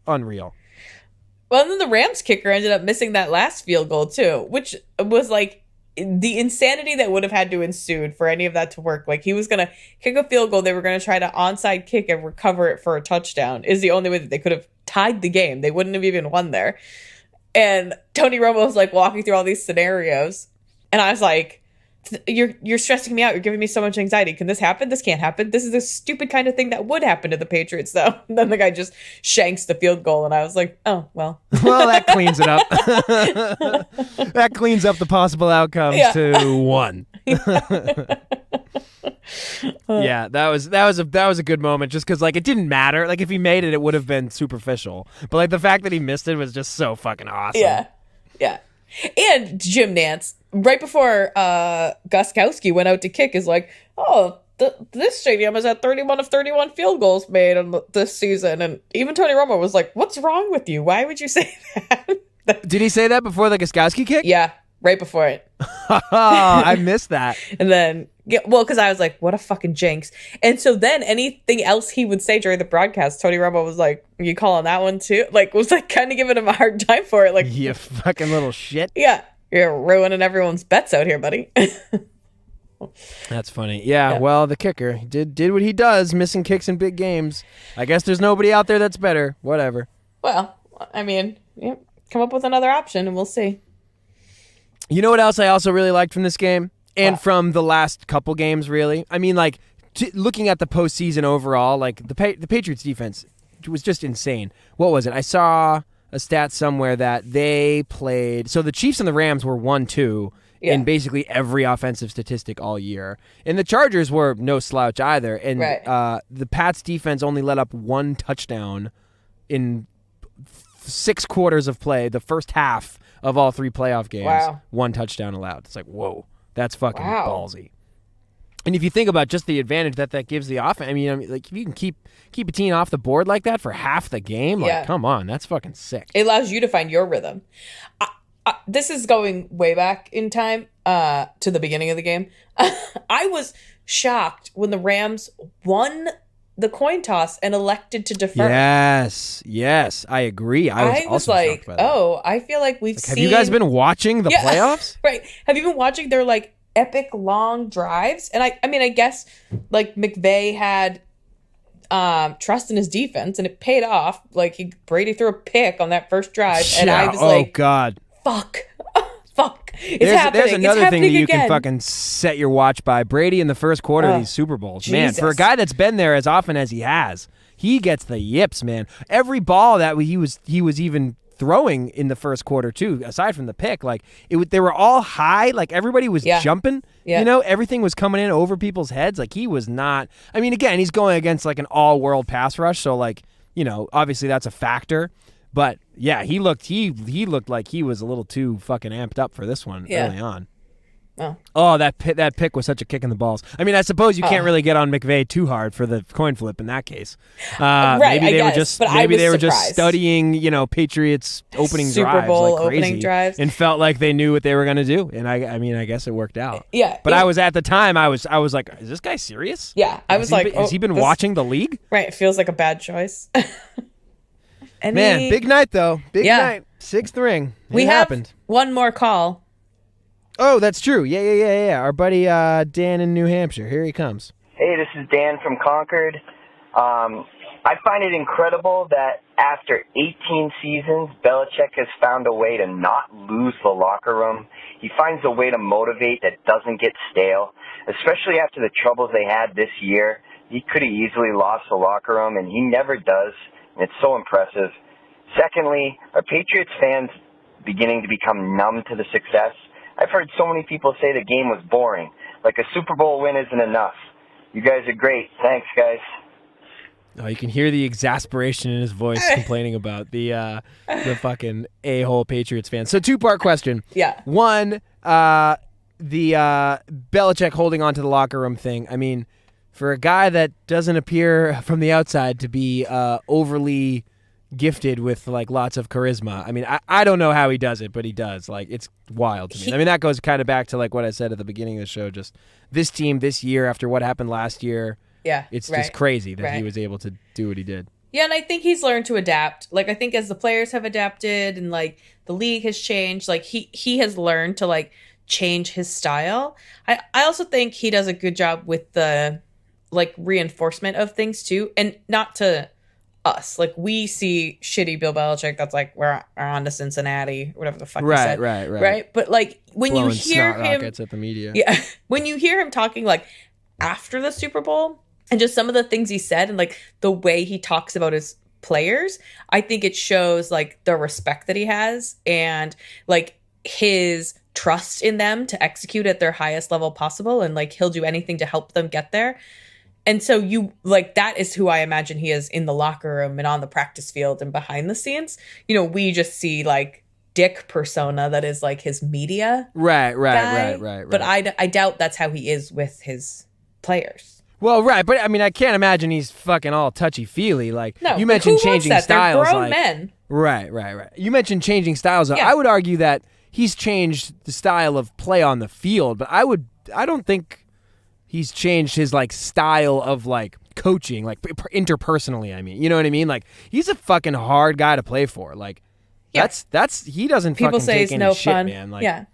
unreal. Well, and then the Rams kicker ended up missing that last field goal too, which was like the insanity that would have had to ensue for any of that to work. Like, he was going to kick a field goal. They were going to try to onside kick and recover it for a touchdown is the only way that they could have tied the game. They wouldn't have even won there. And Tony Romo was like walking through all these scenarios. And I was like, you're stressing me out. You're giving me so much anxiety. Can this happen? This can't happen. This is a stupid kind of thing that would happen to the Patriots, though. And then the guy just shanks the field goal, and I was like, oh, well. Well, that cleans it up. That cleans up the possible outcomes to 1. Yeah, that was a good moment just because, like, it didn't matter. Like, if he made it, it would have been superficial. But, like, the fact that he missed it was just so fucking awesome. Yeah. And Jim Nantz, right before Gostkowski went out to kick, is like, oh, this stadium has had 31 of 31 field goals made in this season. And even Tony Romo was like, what's wrong with you? Why would you say that? Did he say that before the Gostkowski kick? Yeah, right before it. I missed that. And then, because I was like, what a fucking jinx. And so then anything else he would say during the broadcast, Tony Romo was like, you calling that one too? Like, was like kind of giving him a hard time for it. Like, you fucking little shit. Yeah, you're ruining everyone's bets out here, buddy. That's funny. Yeah, well, the kicker did what he does, missing kicks in big games. I guess there's nobody out there that's better. Whatever. Well, I mean, come up with another option and we'll see. You know what else I also really liked from this game? And from the last couple games, really? I mean, like, looking at the postseason overall, like, the Patriots defense was just insane. What was it? I saw a stat somewhere that they played... So the Chiefs and the Rams were 1-2 in basically every offensive statistic all year. And the Chargers were no slouch either. And the Pats defense only let up 1 touchdown in 6 quarters of play, the first half of all 3 playoff games. Wow. 1 touchdown allowed. It's like, whoa. That's fucking ballsy. And if you think about just the advantage that gives the offense, I mean, like, if you can keep a team off the board like that for half the game, like, come on, that's fucking sick. It allows you to find your rhythm. This is going way back in time to the beginning of the game. I was shocked when the Rams won the coin toss and elected to defer. Yes, I agree. I was also like, shocked by that. Oh, I feel like we've seen... Have you guys been watching the playoffs? Right. Have you been watching their, like, epic long drives? And I mean, I guess, like, McVay had trust in his defense, and it paid off. Like, Brady threw a pick on that first drive, and I was like, oh, God. Fuck. It's happening. There's another thing that you again. can fucking set your watch by. Brady in the first quarter of these Super Bowls. Jesus. Man, for a guy that's been there as often as he has, he gets the yips, man. Every ball that he was even throwing in the first quarter too, aside from the pick, like they were all high, like everybody was jumping. Yeah. You know, everything was coming in over people's heads. Like, he was not. I mean, again, he's going against like an all-world pass rush, so, like, you know, obviously that's a factor. But yeah, he looked like he was a little too fucking amped up for this one early on. Oh, that pick was such a kick in the balls. I mean, I suppose you can't really get on McVay too hard for the coin flip in that case. Right, maybe I they were guess, just but I maybe was they were just surprised. studying, Patriots opening Super drives Bowl like crazy, opening drives. and felt like they knew what they were going to do. And I mean, I guess it worked out. Yeah, But I was at the time, I was like, is this guy serious? Yeah, I was like, has he been watching the league? Right, it feels like a bad choice. Man, big night though. Big night. 6th ring. We happened. have one more call. Oh, that's true. Yeah. Our buddy Dan in New Hampshire. Here he comes. Hey, this is Dan from Concord. I find it incredible that after 18 seasons, Belichick has found a way to not lose the locker room. He finds a way to motivate that doesn't get stale, especially after the troubles they had this year. He could have easily lost the locker room, and he never does, and it's so impressive. Secondly, are Patriots fans beginning to become numb to the success? I've heard so many people say the game was boring, like a Super Bowl win isn't enough. You guys are great. Thanks, guys. Oh, you can hear the exasperation in his voice complaining about the fucking a-hole Patriots fans. So 2-part question. Yeah. One, the Belichick holding on to the locker room thing. I mean, for a guy that doesn't appear from the outside to be overly gifted with like lots of charisma. I mean, I don't know how he does it, but he does. Like, it's wild to me. I mean, that goes kind of back to like what I said at the beginning of the show. Just this team this year after what happened last year. Yeah, It's just crazy that he was able to do what he did. Yeah, and I think he's learned to adapt. Like, I think as the players have adapted and like the league has changed, like he has learned to like change his style. I also think he does a good job with the like reinforcement of things too, and not to us. Like, we see shitty Bill Belichick that's like, we're on to Cincinnati, whatever the fuck he said. Right. But like when Blowing you hear snot him rockets at the media. Yeah. When you hear him talking like after the Super Bowl and just some of the things he said and like the way he talks about his players, I think it shows like the respect that he has and like his trust in them to execute at their highest level possible. And like he'll do anything to help them get there. And so you like that is who I imagine he is in the locker room and on the practice field and behind the scenes. We just see like dick persona that is like his media. Right. But I doubt that's how he is with his players. Well, right, but I mean, I can't imagine he's fucking all touchy-feely. Like, No, you mentioned who wants changing that? styles. They're grown like, men. Right. You mentioned changing styles. Yeah. I would argue that he's changed the style of play on the field, but I don't think he's changed his like style of like coaching, like interpersonally. I mean, you know what I mean? Like, he's a fucking hard guy to play for. Like, that's he doesn't People fucking say take it's any no shit, fun. man. Like, Yeah.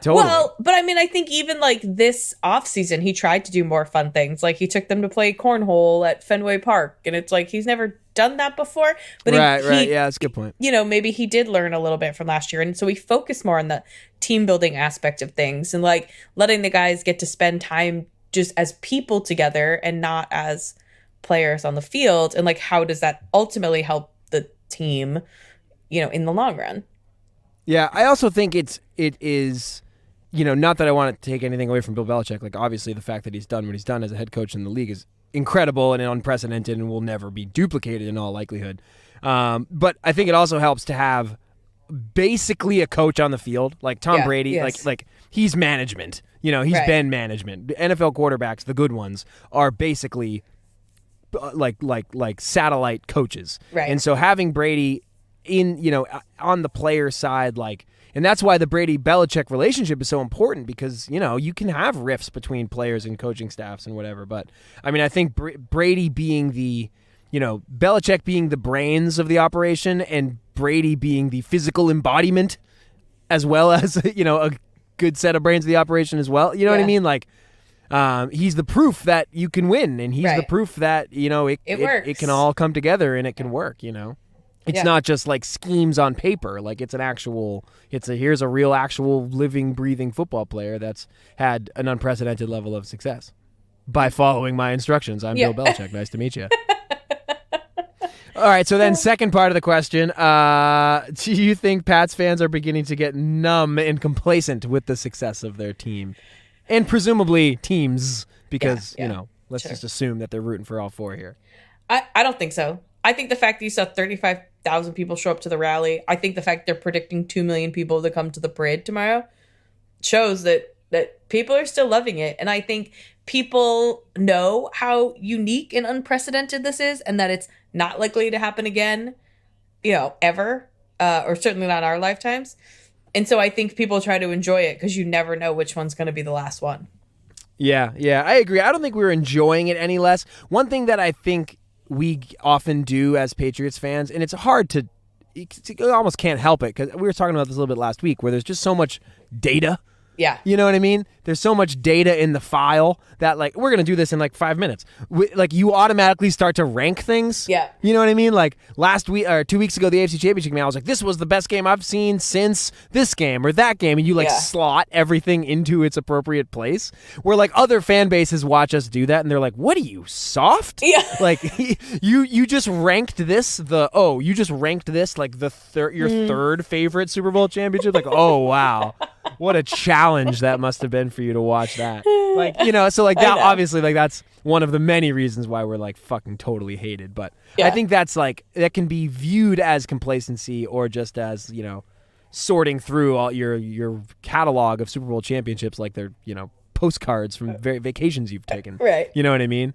totally. Well, but I mean, I think even like this offseason, he tried to do more fun things. Like he took them to play cornhole at Fenway Park. And it's like he's never done that before. But right. Yeah, that's a good point. Maybe he did learn a little bit from last year. And so he focused more on the team building aspect of things and like letting the guys get to spend time just as people together and not as players on the field. And like, how does that ultimately help the team, in the long run? Yeah, I also think it is, not that I want to take anything away from Bill Belichick. Like, obviously, the fact that he's done what he's done as a head coach in the league is incredible and unprecedented and will never be duplicated in all likelihood. But I think it also helps to have basically a coach on the field, like Tom Brady. Yes. Like he's management. He's been management. NFL quarterbacks, the good ones, are basically like satellite coaches. Right. And so having Brady in, on the player side, like, and that's why the Brady-Belichick relationship is so important because, you can have rifts between players and coaching staffs and whatever. But, I mean, I think Brady being the, Belichick being the brains of the operation and Brady being the physical embodiment as well as, a good set of brains of the operation as well. You know what I mean? Like, he's the proof that you can win and he's the proof that, it works. It can all come together and it can work, It's not just like schemes on paper. Like it's here's a real actual living, breathing football player that's had an unprecedented level of success by following my instructions. I'm Bill Belichick. Nice to meet you. All right. So then second part of the question, do you think Pats fans are beginning to get numb and complacent with the success of their team and presumably teams because, let's just assume that they're rooting for all four here. I don't think so. I think the fact that you saw 35,000 people show up to the rally, I think the fact they're predicting 2 million people to come to the parade tomorrow shows that that people are still loving it. And I think people know how unique and unprecedented this is, and that it's not likely to happen again, ever, or certainly not in our lifetimes. And so I think people try to enjoy it because you never know which one's going to be the last one. Yeah, I agree. I don't think we're enjoying it any less. One thing that I think we often do as Patriots fans, and it's hard to you almost can't help it, because we were talking about this a little bit last week, where there's just so much data. Yeah. You know what I mean? There's so much data in the file that, like, we're going to do this in like 5 minutes. Like, you automatically start to rank things. Yeah. You know what I mean? Like, last week or 2 weeks ago, the AFC Championship game, I was like, this was the best game I've seen since this game or that game. And you, like, slot everything into its appropriate place. Where, like, other fan bases watch us do that, and they're like, what are you, soft? Yeah. Like, you just ranked this, you just ranked this, like, your third favorite Super Bowl championship? Like, oh, wow. What a challenge that must have been for you to watch that. Like, so like that, obviously, like, that's one of the many reasons why we're like fucking totally hated. But I think that's like, that can be viewed as complacency, or just as, sorting through all your catalog of Super Bowl championships like they're, postcards from vacations you've taken. Right. You know what I mean?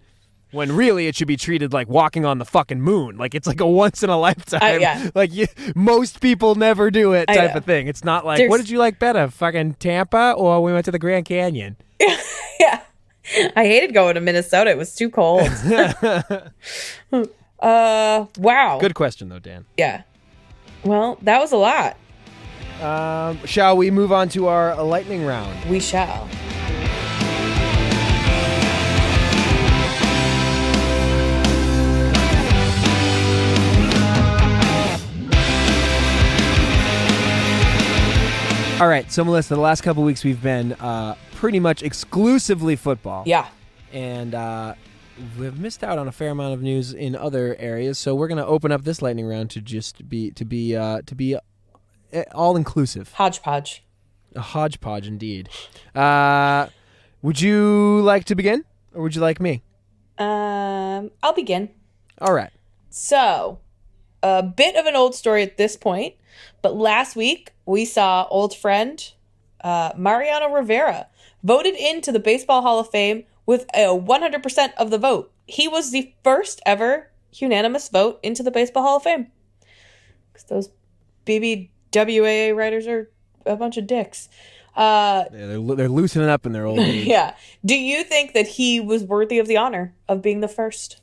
When really it should be treated like walking on the fucking moon. Like, it's like a once in a lifetime. Yeah. Like, most people never do it type of thing. It's not like, what did you like better, fucking Tampa or we went to the Grand Canyon? Yeah. I hated going to Minnesota. It was too cold. Wow. Good question, though, Dan. Yeah. Well, that was a lot. Shall we move on to our lightning round? We shall. All right, so Melissa, the last couple weeks we've been pretty much exclusively football. Yeah. And we've missed out on a fair amount of news in other areas, so we're going to open up this lightning round to just be all inclusive. Hodgepodge. A hodgepodge, indeed. Would you like to begin, or would you like me? I'll begin. All right. So, a bit of an old story at this point, but last week we saw old friend Mariano Rivera voted into the Baseball Hall of Fame with 100% of the vote. He was the first ever unanimous vote into the Baseball Hall of Fame. Because those BBWAA writers are a bunch of dicks. Yeah, they're loosening up in their old age. Yeah. Do you think that he was worthy of the honor of being the first?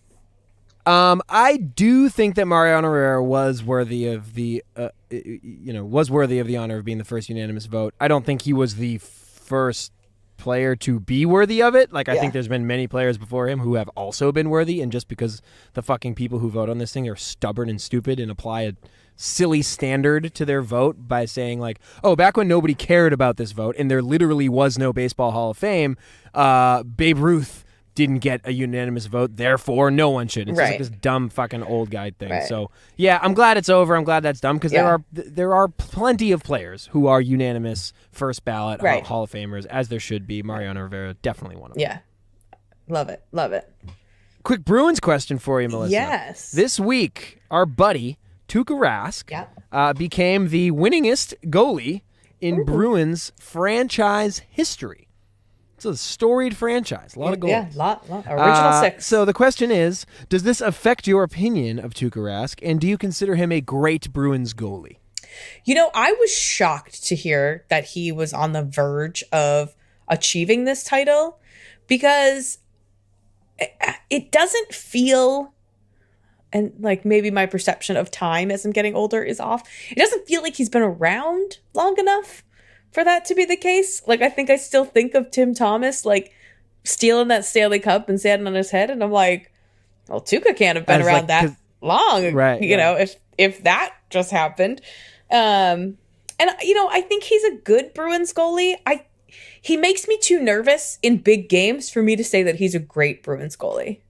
I do think that Mariano Rivera was worthy of the honor of being the first unanimous vote. I don't think he was the first player to be worthy of it. Like, I think there's been many players before him who have also been worthy, and just because the fucking people who vote on this thing are stubborn and stupid and apply a silly standard to their vote by saying, like, oh, back when nobody cared about this vote and there literally was no Baseball Hall of Fame, Babe Ruth didn't get a unanimous vote, therefore no one should. It's just like this dumb fucking old guy thing. Right. So yeah, I'm glad it's over. I'm glad that's dumb, because there are plenty of players who are unanimous first ballot Hall of Famers, as there should be. Mariano Rivera, definitely one of them. Yeah. Love it. Love it. Quick Bruins question for you, Melissa. Yes. This week, our buddy Tuukka Rask became the winningest goalie in Bruins franchise history. It's a storied franchise. A lot of goals. Yeah, lot. Original six. So the question is, does this affect your opinion of Tuukka Rask, and do you consider him a great Bruins goalie? I was shocked to hear that he was on the verge of achieving this title, because it doesn't feel, and like maybe my perception of time as I'm getting older is off, it doesn't feel like he's been around long enough for that to be the case. Like, I think I still think of Tim Thomas, like, stealing that Stanley Cup and standing on his head, and I'm like, well, Tuukka can't have been around that long, right? If that just happened. And I think he's a good Bruins goalie. He makes me too nervous in big games for me to say that he's a great Bruins goalie.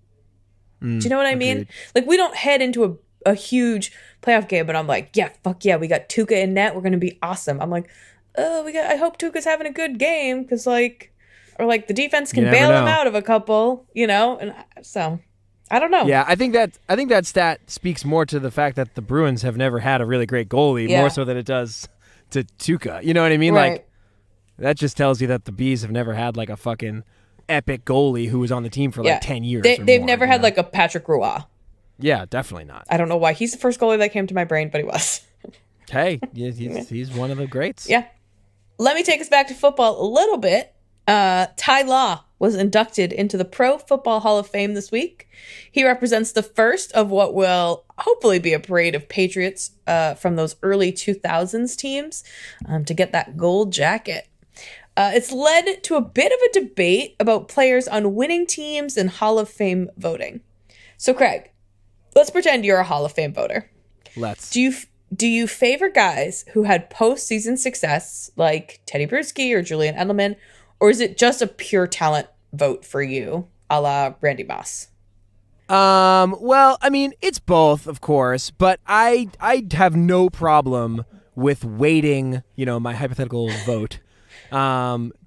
Do you know what I mean? Like, we don't head into a huge playoff game and I'm like, yeah, fuck yeah, we got Tuukka in net, we're gonna be awesome. I'm like, I hope Tuukka's having a good game, because the defense can bail him out of a couple, and so I don't know. Yeah, I think that stat speaks more to the fact that the Bruins have never had a really great goalie, more so than it does to Tuukka. You know what I mean? Right. That just tells you that the Bees have never had like a fucking epic goalie who was on the team for like 10 years. They've never had like a Patrick Roy. Yeah, definitely not. I don't know why. He's the first goalie that came to my brain, but he was. Hey, he's one of the greats. Yeah. Let me take us back to football a little bit. Ty Law was inducted into the Pro Football Hall of Fame this week. He represents the first of what will hopefully be a parade of Patriots from those early 2000s teams to get that gold jacket. It's led to a bit of a debate about players on winning teams and Hall of Fame voting. So, Craig, let's pretend you're a Hall of Fame voter. Let's. Do you favor guys who had postseason success like Teddy Bruschi or Julian Edelman, or is it just a pure talent vote for you, a la Randy Moss? Well, I mean, it's both, of course, but I have no problem with weighting, my hypothetical vote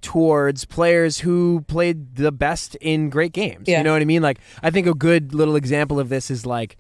towards players who played the best in great games. Yeah. You know what I mean? Like, I think a good little example of this is like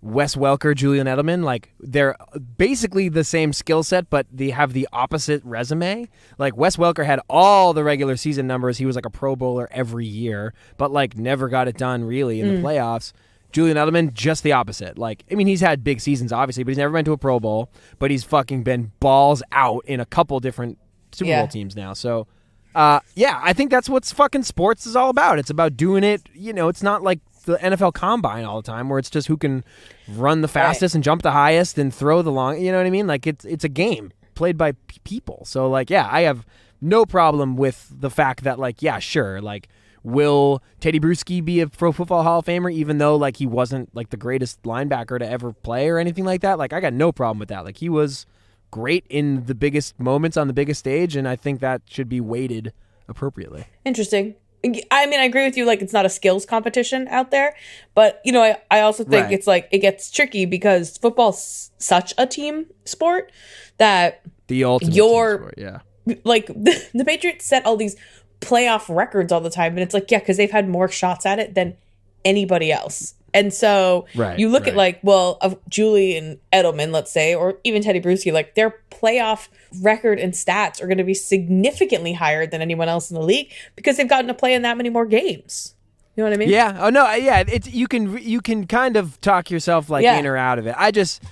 Wes Welker, Julian Edelman. Like, they're basically the same skill set, but they have the opposite resume. Like, Wes Welker had all the regular season numbers. He was like a Pro Bowler every year, but like never got it done really in the playoffs. Julian Edelman, just the opposite. Like, I mean, he's had big seasons, obviously, but he's never been to a Pro Bowl, but he's fucking been balls out in a couple different Super Bowl teams now. So, I think that's what fucking sports is all about. It's about doing it. It's not like the NFL Combine all the time where it's just who can run the fastest and jump the highest and throw the long. You know what I mean? Like, it's a game played by people. So, like, I have no problem with the fact that, like, sure, like, will Teddy Bruschi be a Pro Football Hall of Famer even though, like, he wasn't, like, the greatest linebacker to ever play or anything like that? Like, I got no problem with that. Like, he was great in the biggest moments on the biggest stage, and I think that should be weighted appropriately. Interesting. I mean, I agree with you. Like, it's not a skills competition out there, but I also think it's like it gets tricky because football's such a team sport that the ultimate team sport, like the Patriots set all these playoff records all the time, and it's like because they've had more shots at it than anybody else. And so you look at of Julian Edelman, let's say, or even Teddy Bruschi, like their playoff record and stats are going to be significantly higher than anyone else in the league because they've gotten to play in that many more games. You know what I mean? Yeah. Oh no. Yeah. It's you can kind of talk yourself like in or out of it. I just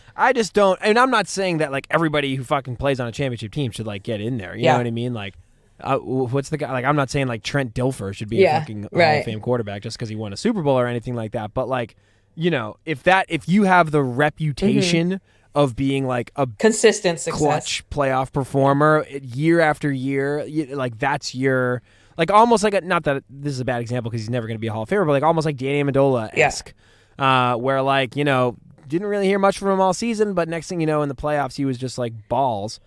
don't. And I'm not saying that like everybody who fucking plays on a championship team should like get in there. You know what I mean? Like. What's the guy? Like, I'm not saying like Trent Dilfer should be a fucking Hall of Fame quarterback just because he won a Super Bowl or anything like that. But like, if you have the reputation of being like a consistent success, clutch playoff performer year after year, like that's your like almost like not that this is a bad example because he's never going to be a Hall of Famer, but like almost like Danny Amendola-esque, where like didn't really hear much from him all season, but next thing you know in the playoffs he was just like balls.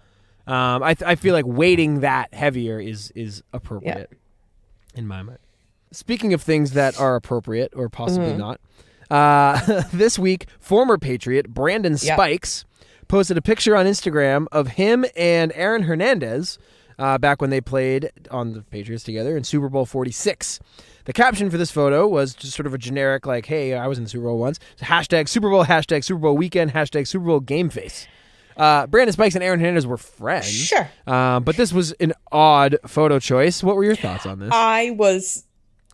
I feel like weighting that heavier is appropriate in my mind. Speaking of things that are appropriate or possibly not, this week, former Patriot Brandon Spikes posted a picture on Instagram of him and Aaron Hernandez back when they played on the Patriots together in Super Bowl 46. The caption for this photo was just sort of a generic like, hey, I was in the Super Bowl once. So hashtag Super Bowl, hashtag Super Bowl weekend, hashtag Super Bowl game face. Brandon Spikes and Aaron Hernandez were friends. Sure. But this was an odd photo choice. What were your thoughts on this? I was...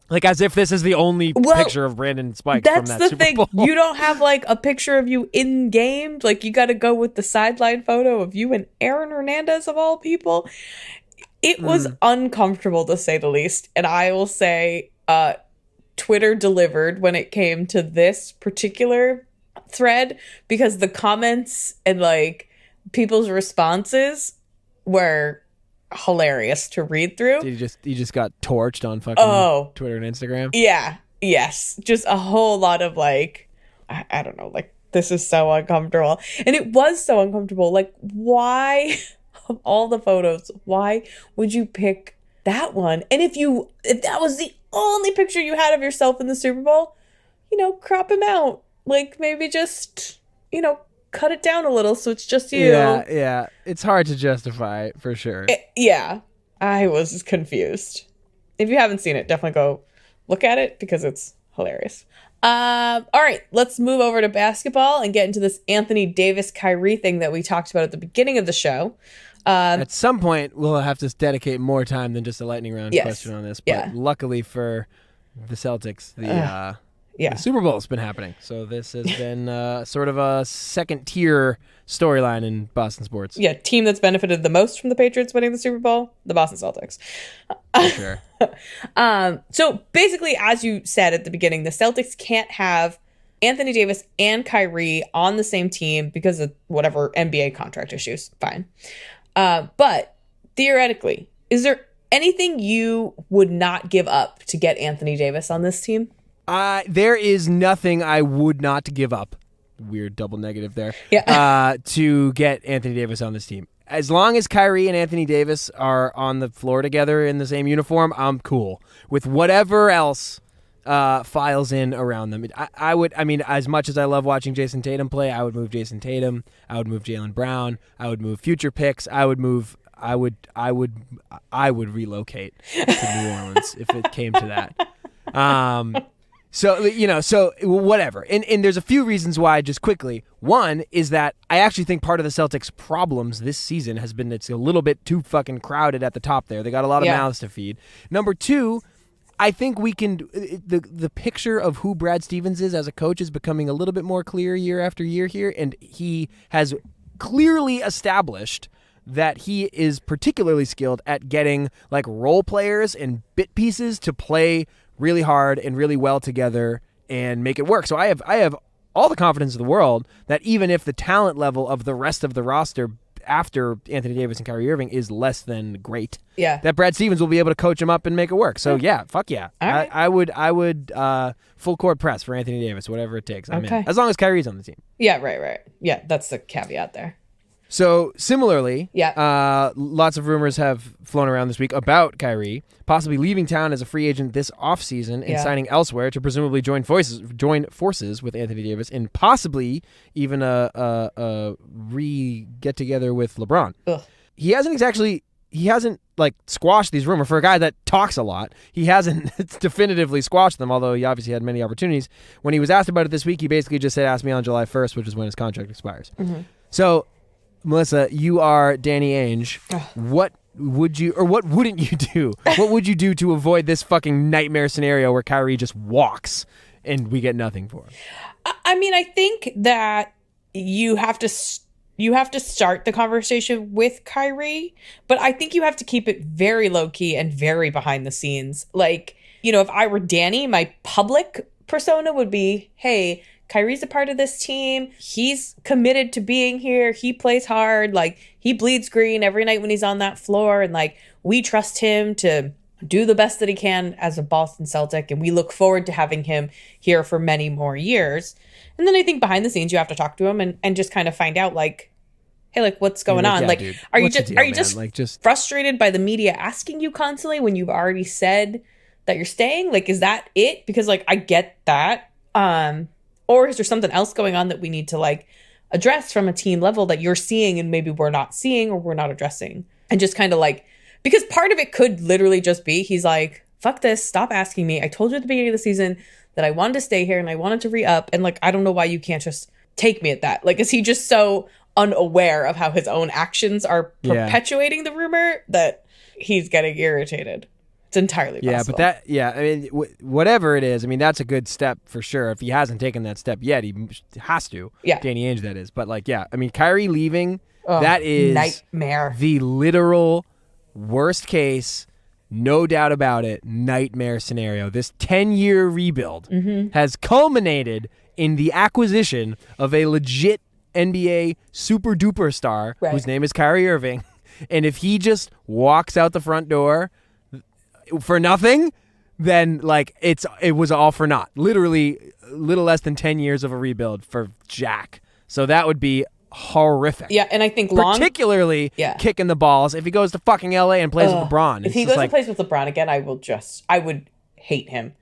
Like, as if this is the only picture of Brandon Spikes from that Super Bowl. That's the thing. You don't have, like, a picture of you in game. Like, you got to go with the sideline photo of you and Aaron Hernandez, of all people. It was uncomfortable, to say the least. And I will say Twitter delivered when it came to this particular thread because the comments and, like, people's responses were hilarious to read through. Did you just got torched on fucking Twitter and Instagram? Yeah. Yes. Just a whole lot of like, I don't know, like this is so uncomfortable. And it was so uncomfortable. Like, why of all the photos, why would you pick that one? And if that was the only picture you had of yourself in the Super Bowl, crop him out. Like maybe just, cut it down a little so it's just you. Yeah. It's hard to justify for sure. I was confused. If you haven't seen it, definitely go look at it because it's hilarious. All right, let's move over to basketball and get into this Anthony Davis Kyrie thing that we talked about at the beginning of the show. At some point, we'll have to dedicate more time than just a lightning round Yes. question on this. But Yeah. luckily for the Celtics, the Super Bowl has been happening. So this has been sort of a second-tier storyline in Boston sports. Yeah, team that's benefited the most from the Patriots winning the Super Bowl, the Boston Celtics. For sure. So basically, as you said at the beginning, the Celtics can't have Anthony Davis and Kyrie on the same team because of whatever NBA contract issues. Fine. But theoretically, is there anything you would not give up to get Anthony Davis on this team? There is nothing I would not give up. Weird double negative there. Yeah. To get Anthony Davis on this team. As long as Kyrie and Anthony Davis are on the floor together in the same uniform, I'm cool with whatever else files in around them. I mean, as much as I love watching Jason Tatum play, I would move Jason Tatum. I would move Jaylen Brown. I would move future picks. I would relocate to New Orleans if it came to that. So whatever. And there's a few reasons why, just quickly. One is that I actually think part of the Celtics' problems this season has been it's a little bit too fucking crowded at the top there. They got a lot of mouths to feed. Number two, I think we can the picture of who Brad Stevens is as a coach is becoming a little bit more clear year after year here, and he has clearly established that he is particularly skilled at getting like role players and bit pieces to play really hard and really well together and make it work. So I have all the confidence in the world that even if the talent level of the rest of the roster after Anthony Davis and Kyrie Irving is less than great, that Brad Stevens will be able to coach him up and make it work. So fuck yeah. Right. I would full court press for Anthony Davis, whatever it takes. I'm in. As long as Kyrie's on the team. Yeah, right. Yeah, that's the caveat there. So similarly, Yeah. lots of rumors have flown around this week about Kyrie possibly leaving town as a free agent this offseason and signing elsewhere to presumably join forces with Anthony Davis and possibly even a get together with LeBron. Ugh. He hasn't like squashed these rumors. For a guy that talks a lot, he hasn't definitively squashed them, although he obviously had many opportunities. When he was asked about it this week, he basically just said, ask me on July 1st, which is when his contract expires. Mm-hmm. So, Melissa, you are Danny Ainge. What would you, or what wouldn't you do? What would you do to avoid this fucking nightmare scenario where Kyrie just walks and we get nothing for him? I mean, I think that you have to start the conversation with Kyrie, but I think you have to keep it very low key and very behind the scenes. Like, if I were Danny, my public persona would be, hey, Kyrie's a part of this team. He's committed to being here. He plays hard. Like, he bleeds green every night when he's on that floor. And like, we trust him to do the best that he can as a Boston Celtic. And we look forward to having him here for many more years. And then I think behind the scenes, you have to talk to him and just kind of find out like, hey, like, what's going on? Yeah, like, dude. are you What's the just deal, are you man? just Like, just frustrated by the media asking you constantly when you've already said that you're staying? Like, is that it? Because like, I get that. Or is there something else going on that we need to like address from a team level that you're seeing and maybe we're not seeing or we're not addressing? And just kind of like, because part of it could literally just be, he's like, fuck this, stop asking me. I told you at the beginning of the season that I wanted to stay here and I wanted to re-up. And like, I don't know why you can't just take me at that. Like, is he just so unaware of how his own actions are perpetuating the rumor that he's getting irritated? It's entirely possible. I mean, whatever it is, I mean, that's a good step for sure. If he hasn't taken that step yet, he has to. Yeah. Danny Ainge, that is. But like, I mean, Kyrie leaving, that is nightmare. the literal worst case, no doubt about it, nightmare scenario. This 10-year rebuild has culminated in the acquisition of a legit NBA super duper star whose name is Kyrie Irving. And if he just walks out the front door for nothing, then like it was all for naught. Literally a little less than 10 years of a rebuild for Jack. So that would be horrific. Yeah, and I think particularly kicking the balls if he goes to fucking LA and plays with LeBron. If he goes and plays with LeBron again, I would hate him.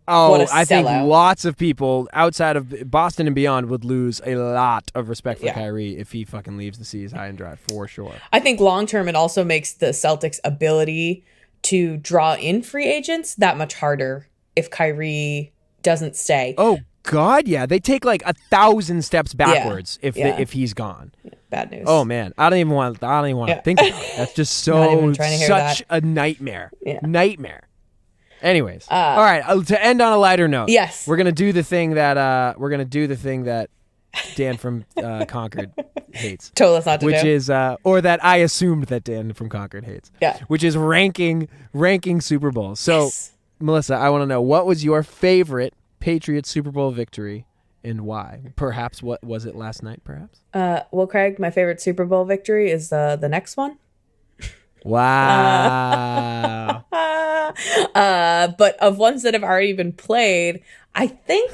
Oh, I think lots of people outside of Boston and beyond would lose a lot of respect for Kyrie if he fucking leaves the C's high and dry, for sure. I think long term it also makes the Celtics' ability to draw in free agents that much harder if Kyrie doesn't stay. Oh, God, yeah. They take like 1,000 steps backwards Yeah. if he's gone. Bad news. Oh man, I don't even want to Yeah. think about it. That's just Not even trying to hear such that. a nightmare. Yeah. Nightmare. Anyways, all right. To end on a lighter note, Yes. we're gonna do the thing that Dan from Concord hates, Told us not to which do. is or that I assumed that Dan from Concord hates. Yeah. Which is ranking Super Bowls. So, Yes. Melissa, I want to know, what was your favorite Patriots Super Bowl victory and why? Perhaps what was it last night? Perhaps. Well, Craig, my favorite Super Bowl victory is the next one. Wow. But of ones that have already been played, I think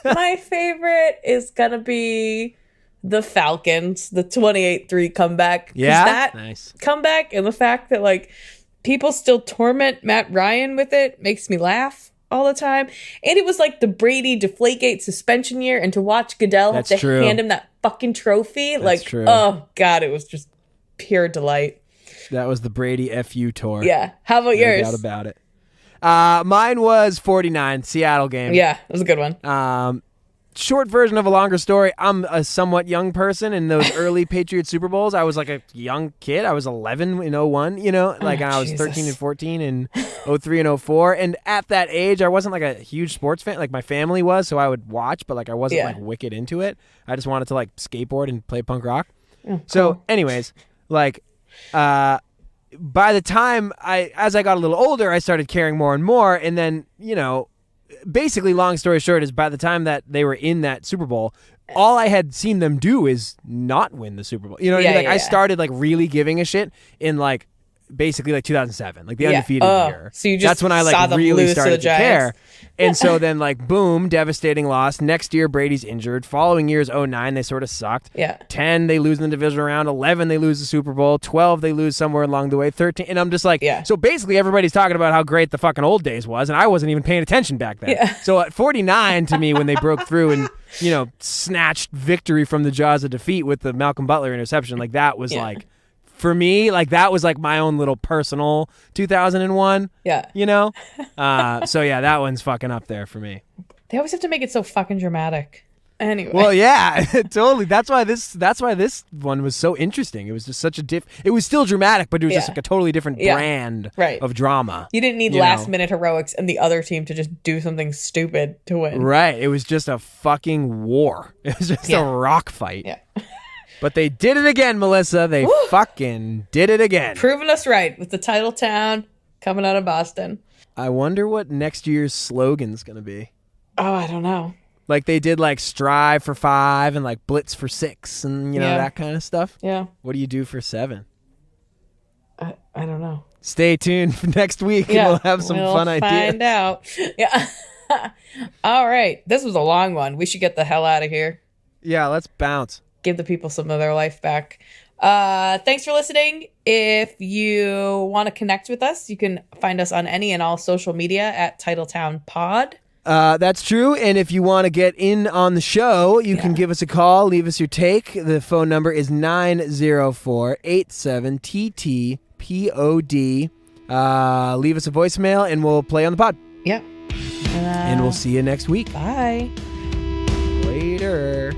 my favorite is gonna be the Falcons, the 28-3 comeback. 'Cause Yeah? that Nice. comeback and the fact that like people still torment Matt Ryan with it makes me laugh all the time. And it was like the Brady Deflategate suspension year, and to watch Goodell That's have to true. hand him that fucking trophy, like true. oh god, it was just pure delight. That was the Brady FU tour. Yeah. How about No yours? doubt about it. Mine was 49, Seattle game. Yeah, it was a good one. Short version of a longer story. I'm a somewhat young person. In those early Patriots Super Bowls, I was like a young kid. I was 11 in 01, like I was Jesus. 13 and 14 in 03 and 04. And at that age, I wasn't like a huge sports fan. Like my family was, so I would watch, but like I wasn't Yeah. like wicked into it. I just wanted to like skateboard and play punk rock. Oh, So cool. anyways, like by the time as I got a little older, I started caring more and more. And then, basically, long story short, is by the time that they were in that Super Bowl, all I had seen them do is not win the Super Bowl. You know what I mean? Like I started like really giving a shit in like basically like 2007, like the undefeated year. So you just that's when I saw like them really lose to started the to care. Giants. And so then like boom, devastating loss. Next year Brady's injured. Following year's 09, they sort of sucked. Yeah. 10, they lose in the divisional round. 11, they lose the Super Bowl. 12, they lose somewhere along the way. 13, and I'm just like, Yeah. so basically everybody's talking about how great the fucking old days was, and I wasn't even paying attention back then. Yeah. So at 49, to me, when they broke through and, snatched victory from the jaws of defeat with the Malcolm Butler interception, like that was like, for me, like that was like my own little personal 2001. Yeah. So yeah, that one's fucking up there for me. They always have to make it so fucking dramatic. Anyway. Well, yeah, totally. That's why this one was so interesting. It was just such a it was still dramatic, but it was just Yeah. like a totally different Yeah. brand Right. of drama. You didn't need you last know. minute heroics and the other team to just do something stupid to win. Right. It was just a fucking war. It was just Yeah. a rock fight. Yeah. But they did it again, Melissa. They fucking did it again. Proving us right with the title town coming out of Boston. I wonder what next year's slogan's going to be. Oh, I don't know. Like they did like strive for 5 and like blitz for 6 and Yeah. that kind of stuff. Yeah. What do you do for 7? I don't know. Stay tuned for next week Yeah. and we'll have some fun ideas. Find out. Yeah. All right. This was a long one. We should get the hell out of here. Yeah, let's bounce. Give the people some of their life back. Thanks for listening. If you want to connect with us, you can find us on any and all social media at Titletown Pod. That's true. And if you want to get in on the show, you can give us a call, leave us your take. The phone number is 904-87-TT-POD. Leave us a voicemail and we'll play on the pod. Yep. And we'll see you next week. Bye. Later.